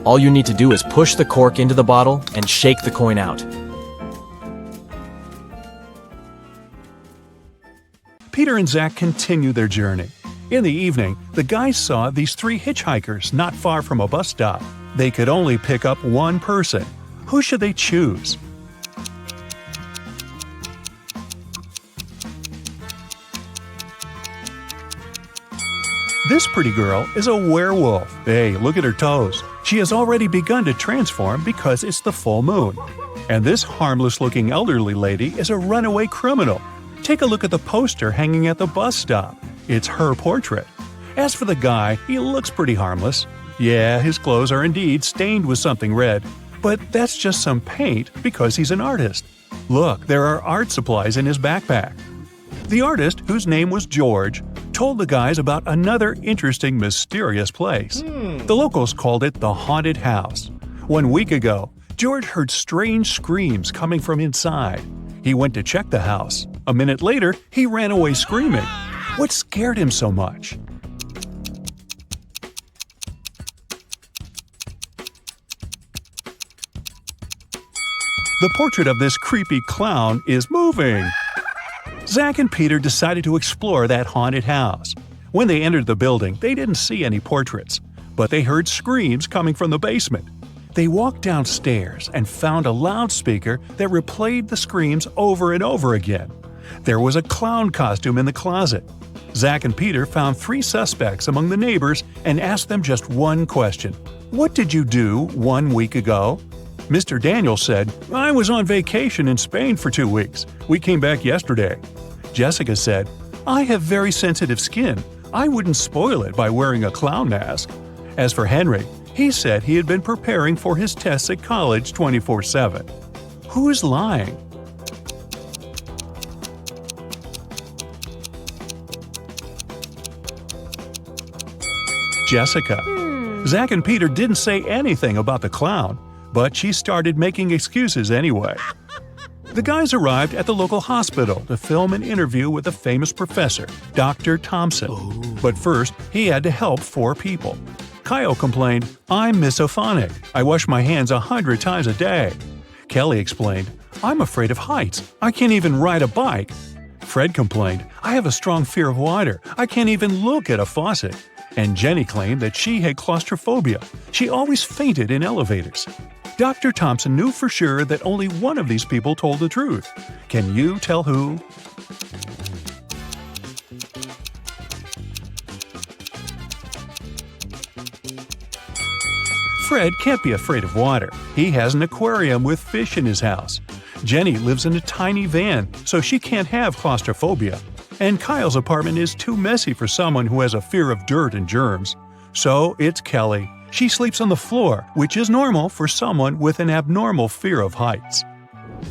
All you need to do is push the cork into the bottle and shake the coin out. Peter and Zach continue their journey. In the evening, the guys saw these 3 hitchhikers not far from a bus stop. They could only pick up one person. Who should they choose? This pretty girl is a werewolf. Hey, look at her toes. She has already begun to transform because it's the full moon. And this harmless-looking elderly lady is a runaway criminal. Take a look at the poster hanging at the bus stop. It's her portrait. As for the guy, he looks pretty harmless. Yeah, his clothes are indeed stained with something red, but that's just some paint because he's an artist. Look, there are art supplies in his backpack. The artist, whose name was George, told the guys about another interesting, mysterious place. The locals called it the Haunted House. 1 week ago, George heard strange screams coming from inside. He went to check the house. A minute later, he ran away screaming. What scared him so much? The portrait of this creepy clown is moving. Zach and Peter decided to explore that haunted house. When they entered the building, they didn't see any portraits, but they heard screams coming from the basement. They walked downstairs and found a loudspeaker that replayed the screams over and over again. There was a clown costume in the closet. Zach and Peter found 3 suspects among the neighbors and asked them just one question. What did you do 1 week ago? Mr. Daniel said, I was on vacation in Spain for 2 weeks. We came back yesterday. Jessica said, I have very sensitive skin. I wouldn't spoil it by wearing a clown mask. As for Henry, he said he had been preparing for his tests at college 24/7. Who's lying? Jessica. Zach and Peter didn't say anything about the clown, but she started making excuses anyway. The guys arrived at the local hospital to film an interview with a famous professor, Dr. Thompson. But first, he had to help 4 people. Kyle complained, I'm misophonic. I wash my hands 100 times a day. Kelly explained, I'm afraid of heights. I can't even ride a bike. Fred complained, I have a strong fear of water. I can't even look at a faucet. And Jenny claimed that she had claustrophobia. She always fainted in elevators. Dr. Thompson knew for sure that only one of these people told the truth. Can you tell who? Fred can't be afraid of water. He has an aquarium with fish in his house. Jenny lives in a tiny van, so she can't have claustrophobia. And Kyle's apartment is too messy for someone who has a fear of dirt and germs. So it's Kelly. She sleeps on the floor, which is normal for someone with an abnormal fear of heights.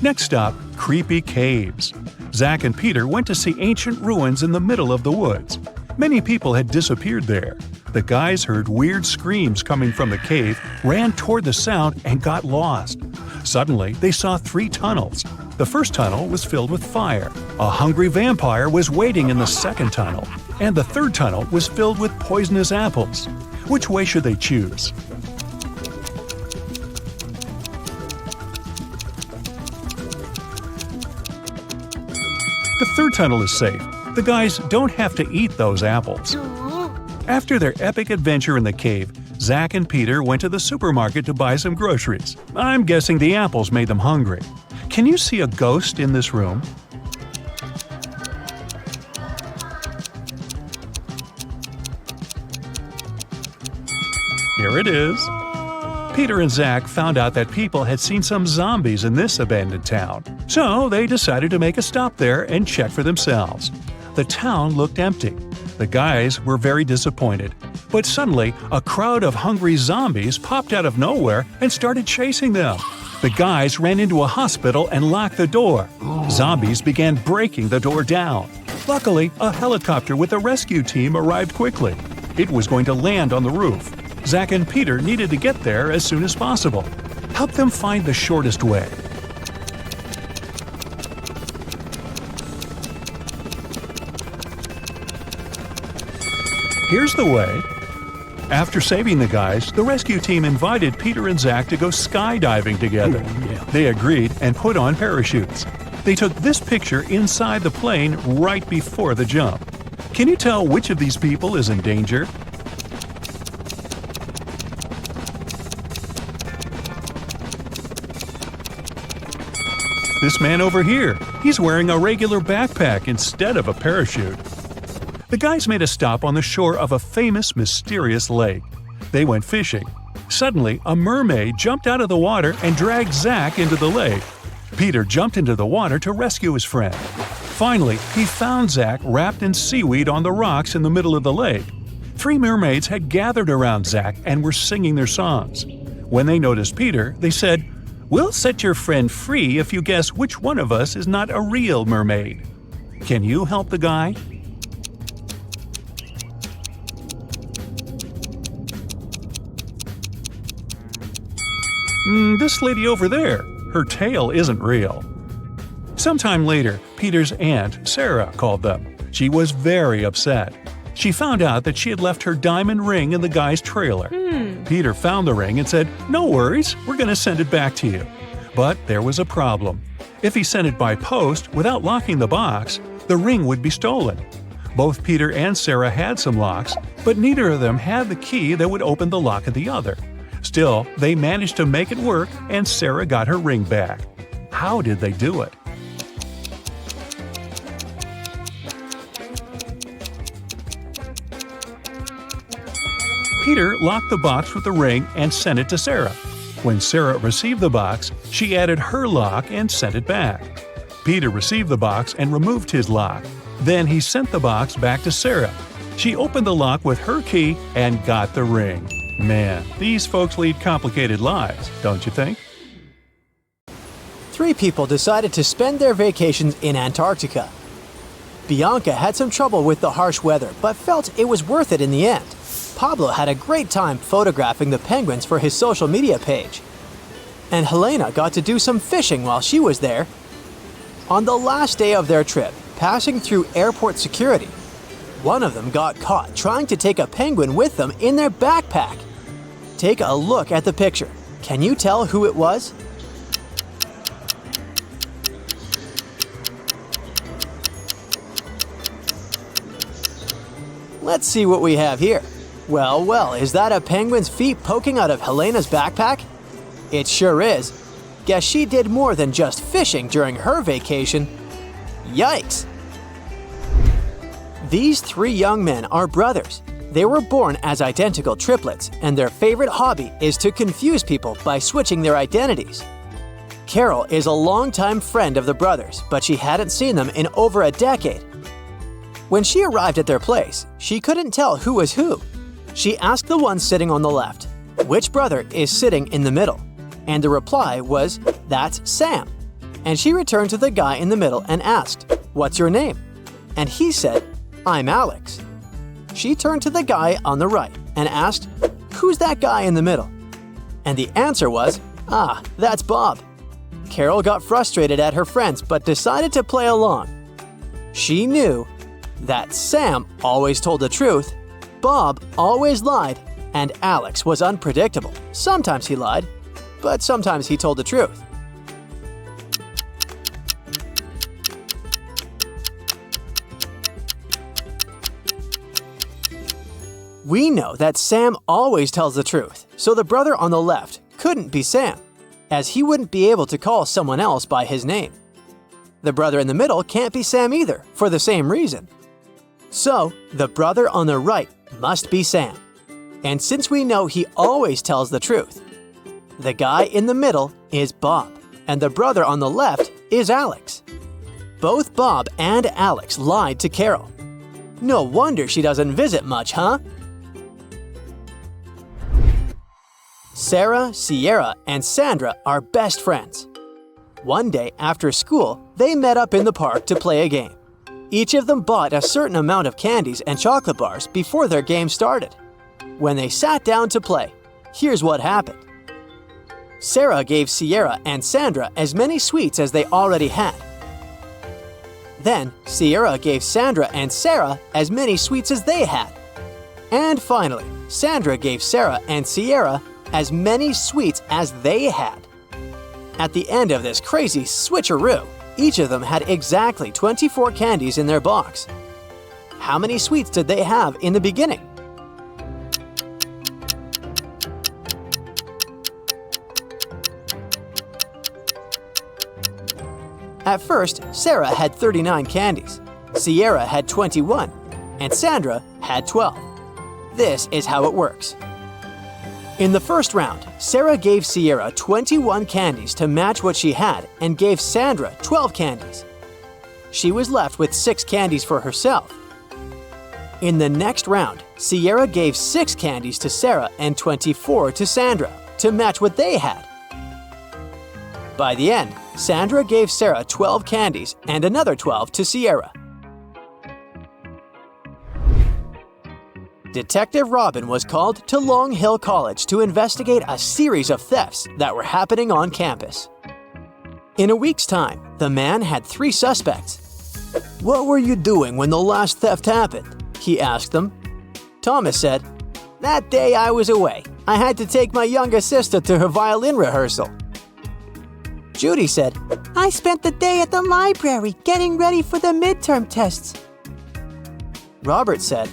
Next stop, creepy caves. Zach and Peter went to see ancient ruins in the middle of the woods. Many people had disappeared there. The guys heard weird screams coming from the cave, ran toward the sound, and got lost. Suddenly, they saw 3 tunnels. The first tunnel was filled with fire. A hungry vampire was waiting in the second tunnel. And the third tunnel was filled with poisonous apples. Which way should they choose? The third tunnel is safe. The guys don't have to eat those apples. After their epic adventure in the cave, Zach and Peter went to the supermarket to buy some groceries. I'm guessing the apples made them hungry. Can you see a ghost in this room? Here it is. Peter and Zach found out that people had seen some zombies in this abandoned town. So they decided to make a stop there and check for themselves. The town looked empty. The guys were very disappointed. But suddenly, a crowd of hungry zombies popped out of nowhere and started chasing them. The guys ran into a hospital and locked the door. Zombies began breaking the door down. Luckily, a helicopter with a rescue team arrived quickly. It was going to land on the roof. Zach and Peter needed to get there as soon as possible. Help them find the shortest way. Here's the way. After saving the guys, the rescue team invited Peter and Zach to go skydiving together. They agreed and put on parachutes. They took this picture inside the plane right before the jump. Can you tell which of these people is in danger? This man over here, he's wearing a regular backpack instead of a parachute. The guys made a stop on the shore of a famous, mysterious lake. They went fishing. Suddenly, a mermaid jumped out of the water and dragged Zach into the lake. Peter jumped into the water to rescue his friend. Finally, he found Zach wrapped in seaweed on the rocks in the middle of the lake. 3 mermaids had gathered around Zach and were singing their songs. When they noticed Peter, they said, "We'll set your friend free if you guess which one of us is not a real mermaid." Can you help the guy? This lady over there, her tail isn't real. Sometime later, Peter's aunt, Sarah, called them. She was very upset. She found out that she had left her diamond ring in the guy's trailer. Peter found the ring and said, "No worries, we're going to send it back to you." But there was a problem. If he sent it by post without locking the box, the ring would be stolen. Both Peter and Sarah had some locks, but neither of them had the key that would open the lock of the other. Still, they managed to make it work, and Sarah got her ring back. How did they do it? Peter locked the box with the ring and sent it to Sarah. When Sarah received the box, she added her lock and sent it back. Peter received the box and removed his lock. Then he sent the box back to Sarah. She opened the lock with her key and got the ring. Man, these folks lead complicated lives, don't you think? 3 people decided to spend their vacations in Antarctica. Bianca had some trouble with the harsh weather, but felt it was worth it in the end. Pablo had a great time photographing the penguins for his social media page. And Helena got to do some fishing while she was there. On the last day of their trip, passing through airport security, one of them got caught trying to take a penguin with them in their backpack. Take a look at the picture. Can you tell who it was? Let's see what we have here. Well, well, is that a penguin's feet poking out of Helena's backpack? It sure is. Guess she did more than just fishing during her vacation. Yikes! These three young men are brothers. They were born as identical triplets, and their favorite hobby is to confuse people by switching their identities. Carol is a longtime friend of the brothers, but she hadn't seen them in over a decade. When she arrived at their place, she couldn't tell who was who. She asked the one sitting on the left, "Which brother is sitting in the middle?" And the reply was, "That's Sam." And she returned to the guy in the middle and asked, "What's your name?" And he said, "I'm Alex." She turned to the guy on the right and asked, "Who's that guy in the middle?" And the answer was, "Ah, that's Bob." Carol got frustrated at her friends but decided to play along. She knew that Sam always told the truth, Bob always lied, and Alex was unpredictable. Sometimes he lied, but sometimes he told the truth. We know that Sam always tells the truth, so the brother on the left couldn't be Sam, as he wouldn't be able to call someone else by his name. The brother in the middle can't be Sam either, for the same reason. So, the brother on the right must be Sam. And since we know he always tells the truth, the guy in the middle is Bob, and the brother on the left is Alex. Both Bob and Alex lied to Carol. No wonder she doesn't visit much, huh? Sarah, Sierra, and Sandra are best friends. One day after school, they met up in the park to play a game. Each of them bought a certain amount of candies and chocolate bars before their game started. When they sat down to play, here's what happened. Sarah gave Sierra and Sandra as many sweets as they already had. Then, Sierra gave Sandra and Sarah as many sweets as they had. And finally, Sandra gave Sarah and Sierra as many sweets as they had. At the end of this crazy switcheroo, each of them had exactly 24 candies in their box. How many sweets did they have in the beginning? At first, Sarah had 39 candies, Sierra had 21, and Sandra had 12. This is how it works. In the first round, Sarah gave Sierra 21 candies to match what she had and gave Sandra 12 candies. She was left with 6 candies for herself. In the next round, Sierra gave 6 candies to Sarah and 24 to Sandra to match what they had. By the end, Sandra gave Sarah 12 candies and another 12 to Sierra. Detective Robin was called to Long Hill College to investigate a series of thefts that were happening on campus. In a week's time, the man had 3 suspects. "What were you doing when the last theft happened?" he asked them. Thomas said, "That day I was away. I had to take my younger sister to her violin rehearsal." Judy said, I spent the day at the library getting ready for the midterm tests. Robert said,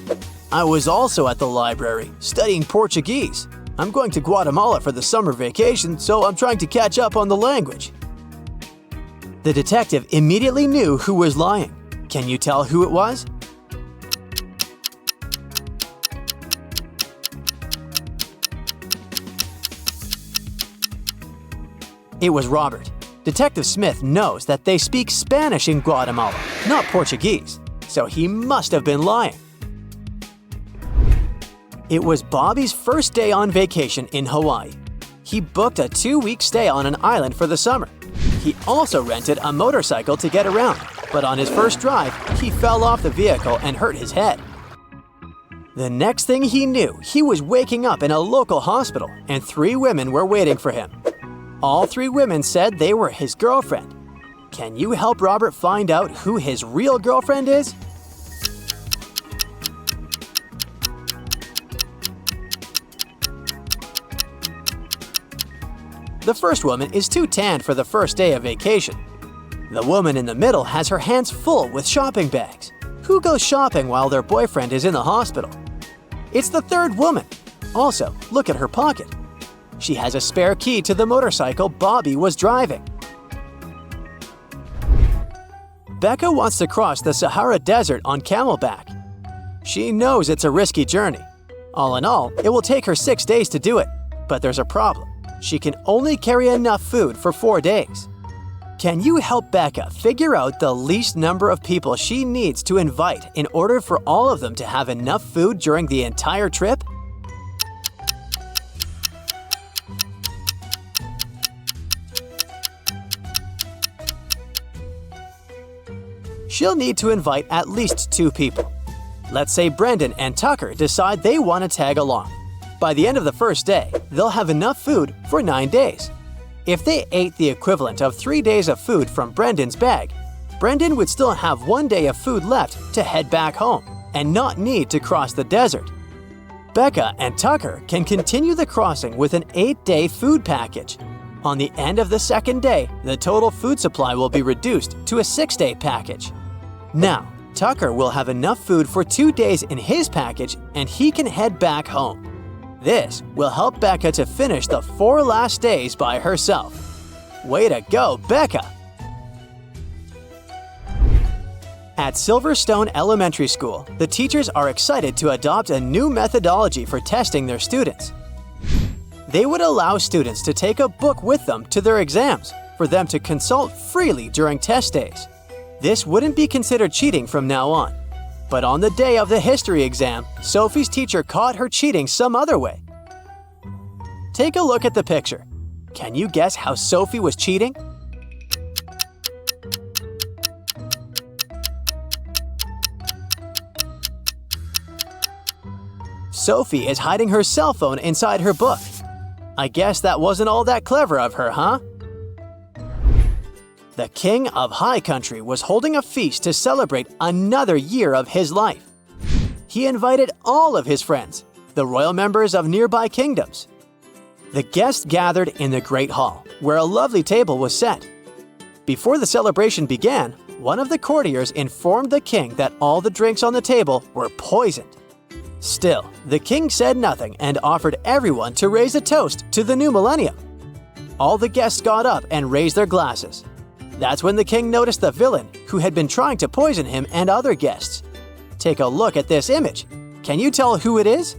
"I was also at the library, studying Portuguese. I'm going to Guatemala for the summer vacation, so I'm trying to catch up on the language." The detective immediately knew who was lying. Can you tell who it was? It was Robert. Detective Smith knows that they speak Spanish in Guatemala, not Portuguese, so he must have been lying. It was Bobby's first day on vacation in Hawaii. He booked a 2-week stay on an island for the summer. He also rented a motorcycle to get around, but on his first drive, he fell off the vehicle and hurt his head. The next thing he knew, he was waking up in a local hospital, and 3 women were waiting for him. All 3 women said they were his girlfriend. Can you help Robert find out who his real girlfriend is? The first woman is too tanned for the first day of vacation. The woman in the middle has her hands full with shopping bags. Who goes shopping while their boyfriend is in the hospital? It's the third woman. Also, look at her pocket. She has a spare key to the motorcycle Bobby was driving. Becca wants to cross the Sahara Desert on camelback. She knows it's a risky journey. All in all, it will take her 6 days to do it. But there's a problem. She can only carry enough food for 4 days. Can you help Becca figure out the least number of people she needs to invite in order for all of them to have enough food during the entire trip? She'll need to invite at least 2 people. Let's say Brendan and Tucker decide they want to tag along. By the end of the first day, they'll have enough food for 9 days. If they ate the equivalent of 3 days of food from Brendan's bag, Brendan would still have 1 day of food left to head back home and not need to cross the desert. Becca and Tucker can continue the crossing with an 8-day food package. On the end of the second day, the total food supply will be reduced to a 6-day package. Now, Tucker will have enough food for 2 days in his package and he can head back home. This will help Becca to finish the 4 last days by herself. Way to go, Becca! At Silverstone Elementary School, the teachers are excited to adopt a new methodology for testing their students. They would allow students to take a book with them to their exams for them to consult freely during test days. This wouldn't be considered cheating from now on. But on the day of the history exam, Sophie's teacher caught her cheating some other way. Take a look at the picture. Can you guess how Sophie was cheating? Sophie is hiding her cell phone inside her book. I guess that wasn't all that clever of her, huh? The King of High Country was holding a feast to celebrate another year of his life. He invited all of his friends, the royal members of nearby kingdoms. The guests gathered in the Great Hall, where a lovely table was set. Before the celebration began, one of the courtiers informed the king that all the drinks on the table were poisoned. Still, the king said nothing and offered everyone to raise a toast to the new millennium. All the guests got up and raised their glasses. That's when the king noticed the villain who had been trying to poison him and other guests. Take a look at this image. Can you tell who it is?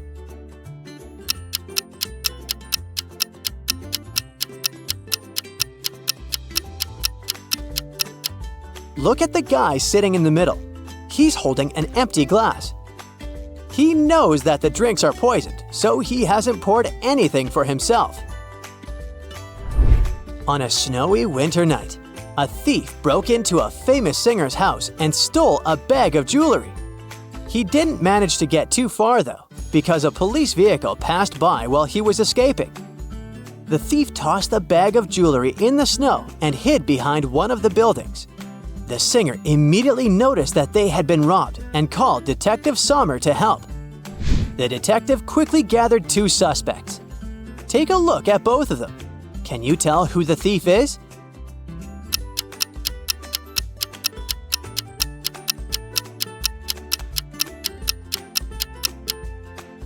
Look at the guy sitting in the middle. He's holding an empty glass. He knows that the drinks are poisoned, so he hasn't poured anything for himself. On a snowy winter night, a thief broke into a famous singer's house and stole a bag of jewelry. He didn't manage to get too far though, because a police vehicle passed by while he was escaping. The thief tossed the bag of jewelry in the snow and hid behind one of the buildings. The singer immediately noticed that they had been robbed and called Detective Sommer to help. The detective quickly gathered 2 suspects. Take a look at both of them. Can you tell who the thief is?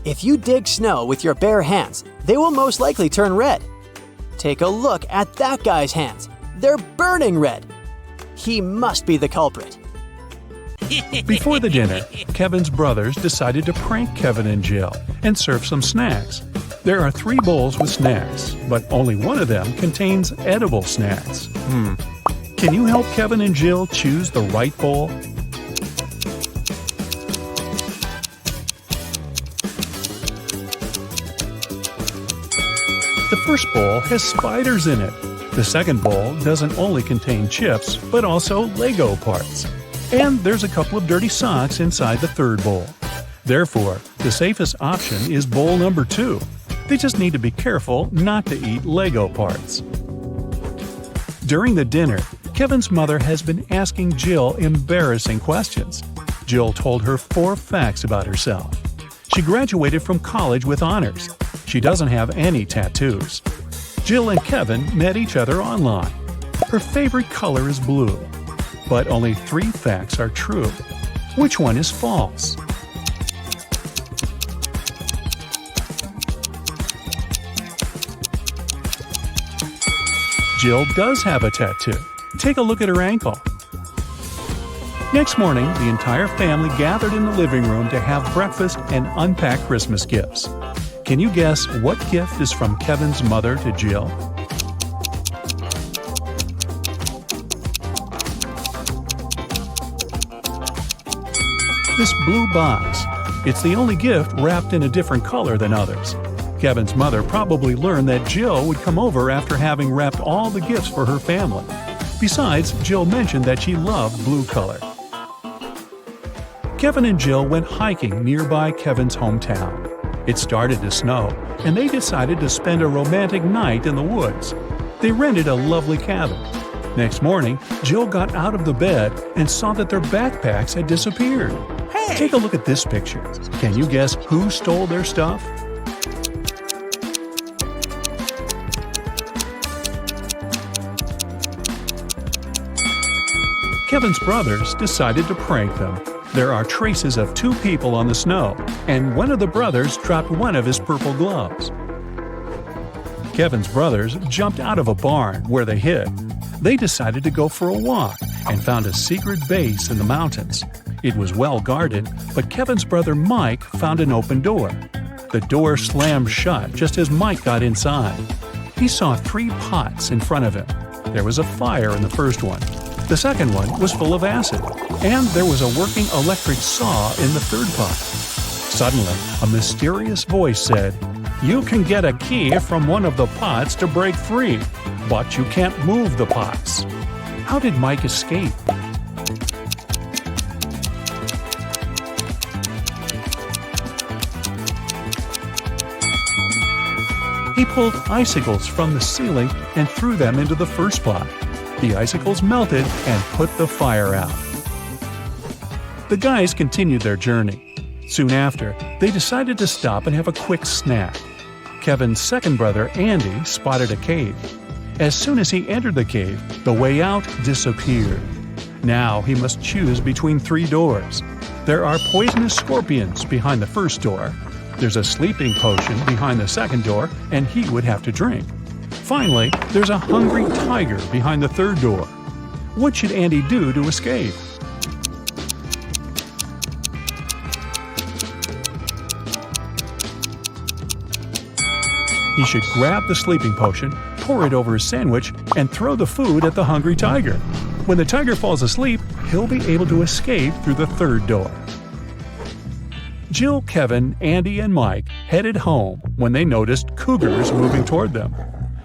If you dig snow with your bare hands, they will most likely turn red. Take a look at that guy's hands. They're burning red. He must be the culprit. Before the dinner, Kevin's brothers decided to prank Kevin and Jill and serve some snacks. There are 3 bowls with snacks, but only one of them contains edible snacks. Can you help Kevin and Jill choose the right bowl? The first bowl has spiders in it. The second bowl doesn't only contain chips, but also Lego parts. And there's a couple of dirty socks inside the third bowl. Therefore, the safest option is bowl number 2. They just need to be careful not to eat Lego parts. During the dinner, Kevin's mother has been asking Jill embarrassing questions. Jill told her 4 facts about herself. She graduated from college with honors. She doesn't have any tattoos. Jill and Kevin met each other online. Her favorite color is blue. But only 3 facts are true. Which one is false? Jill does have a tattoo. Take a look at her ankle. Next morning, the entire family gathered in the living room to have breakfast and unpack Christmas gifts. Can you guess what gift is from Kevin's mother to Jill? This blue box. It's the only gift wrapped in a different color than others. Kevin's mother probably learned that Jill would come over after having wrapped all the gifts for her family. Besides, Jill mentioned that she loved blue color. Kevin and Jill went hiking nearby Kevin's hometown. It started to snow, and they decided to spend a romantic night in the woods. They rented a lovely cabin. Next morning, Jill got out of the bed and saw that their backpacks had disappeared. Hey! Take a look at this picture. Can you guess who stole their stuff? Kevin's brothers decided to prank them. There are traces of two people on the snow, and one of the brothers dropped one of his purple gloves. Kevin's brothers jumped out of a barn where they hid. They decided to go for a walk and found a secret base in the mountains. It was well guarded, but Kevin's brother Mike found an open door. The door slammed shut just as Mike got inside. He saw 3 pots in front of him. There was a fire in the first one. The second one was full of acid, and there was a working electric saw in the third pot. Suddenly, a mysterious voice said, "You can get a key from one of the pots to break free, but you can't move the pots." How did Mike escape? He pulled icicles from the ceiling and threw them into the first pot. The icicles melted and put the fire out. The guys continued their journey. Soon after, they decided to stop and have a quick snack. Kevin's second brother, Andy, spotted a cave. As soon as he entered the cave, the way out disappeared. Now he must choose between 3 doors. There are poisonous scorpions behind the first door. There's a sleeping potion behind the second door, and he would have to drink. Finally, there's a hungry tiger behind the third door. What should Andy do to escape? He should grab the sleeping potion, pour it over his sandwich, and throw the food at the hungry tiger. When the tiger falls asleep, he'll be able to escape through the third door. Jill, Kevin, Andy, and Mike headed home when they noticed cougars moving toward them.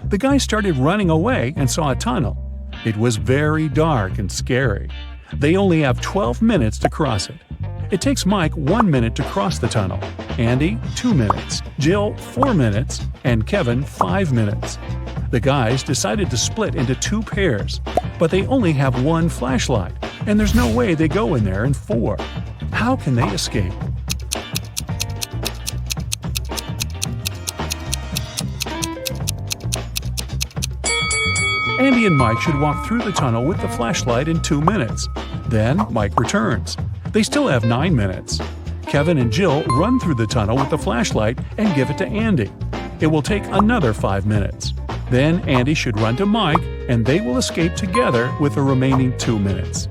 The guys started running away and saw a tunnel. It was very dark and scary. They only have 12 minutes to cross it. It takes Mike 1 minute to cross the tunnel, Andy 2 minutes, Jill 4 minutes, and Kevin 5 minutes. The guys decided to split into 2 pairs, but they only have 1 flashlight, and there's no way they go in there in 4. How can they escape? Andy and Mike should walk through the tunnel with the flashlight in 2 minutes. Then Mike returns. They still have 9 minutes. Kevin and Jill run through the tunnel with the flashlight and give it to Andy. It will take another 5 minutes. Then Andy should run to Mike, and they will escape together with the remaining 2 minutes.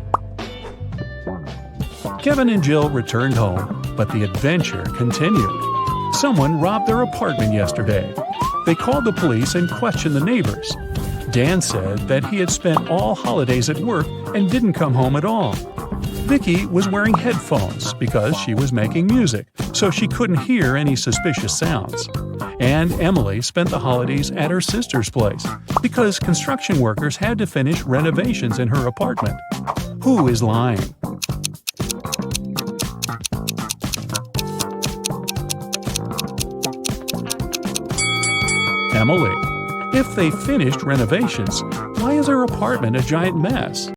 Kevin and Jill returned home, but the adventure continued. Someone robbed their apartment yesterday. They called the police and questioned the neighbors. Dan said that he had spent all holidays at work and didn't come home at all. Vicky was wearing headphones because she was making music, so she couldn't hear any suspicious sounds. And Emily spent the holidays at her sister's place because construction workers had to finish renovations in her apartment. Who is lying? Emily. If they finished renovations, why is her apartment a giant mess?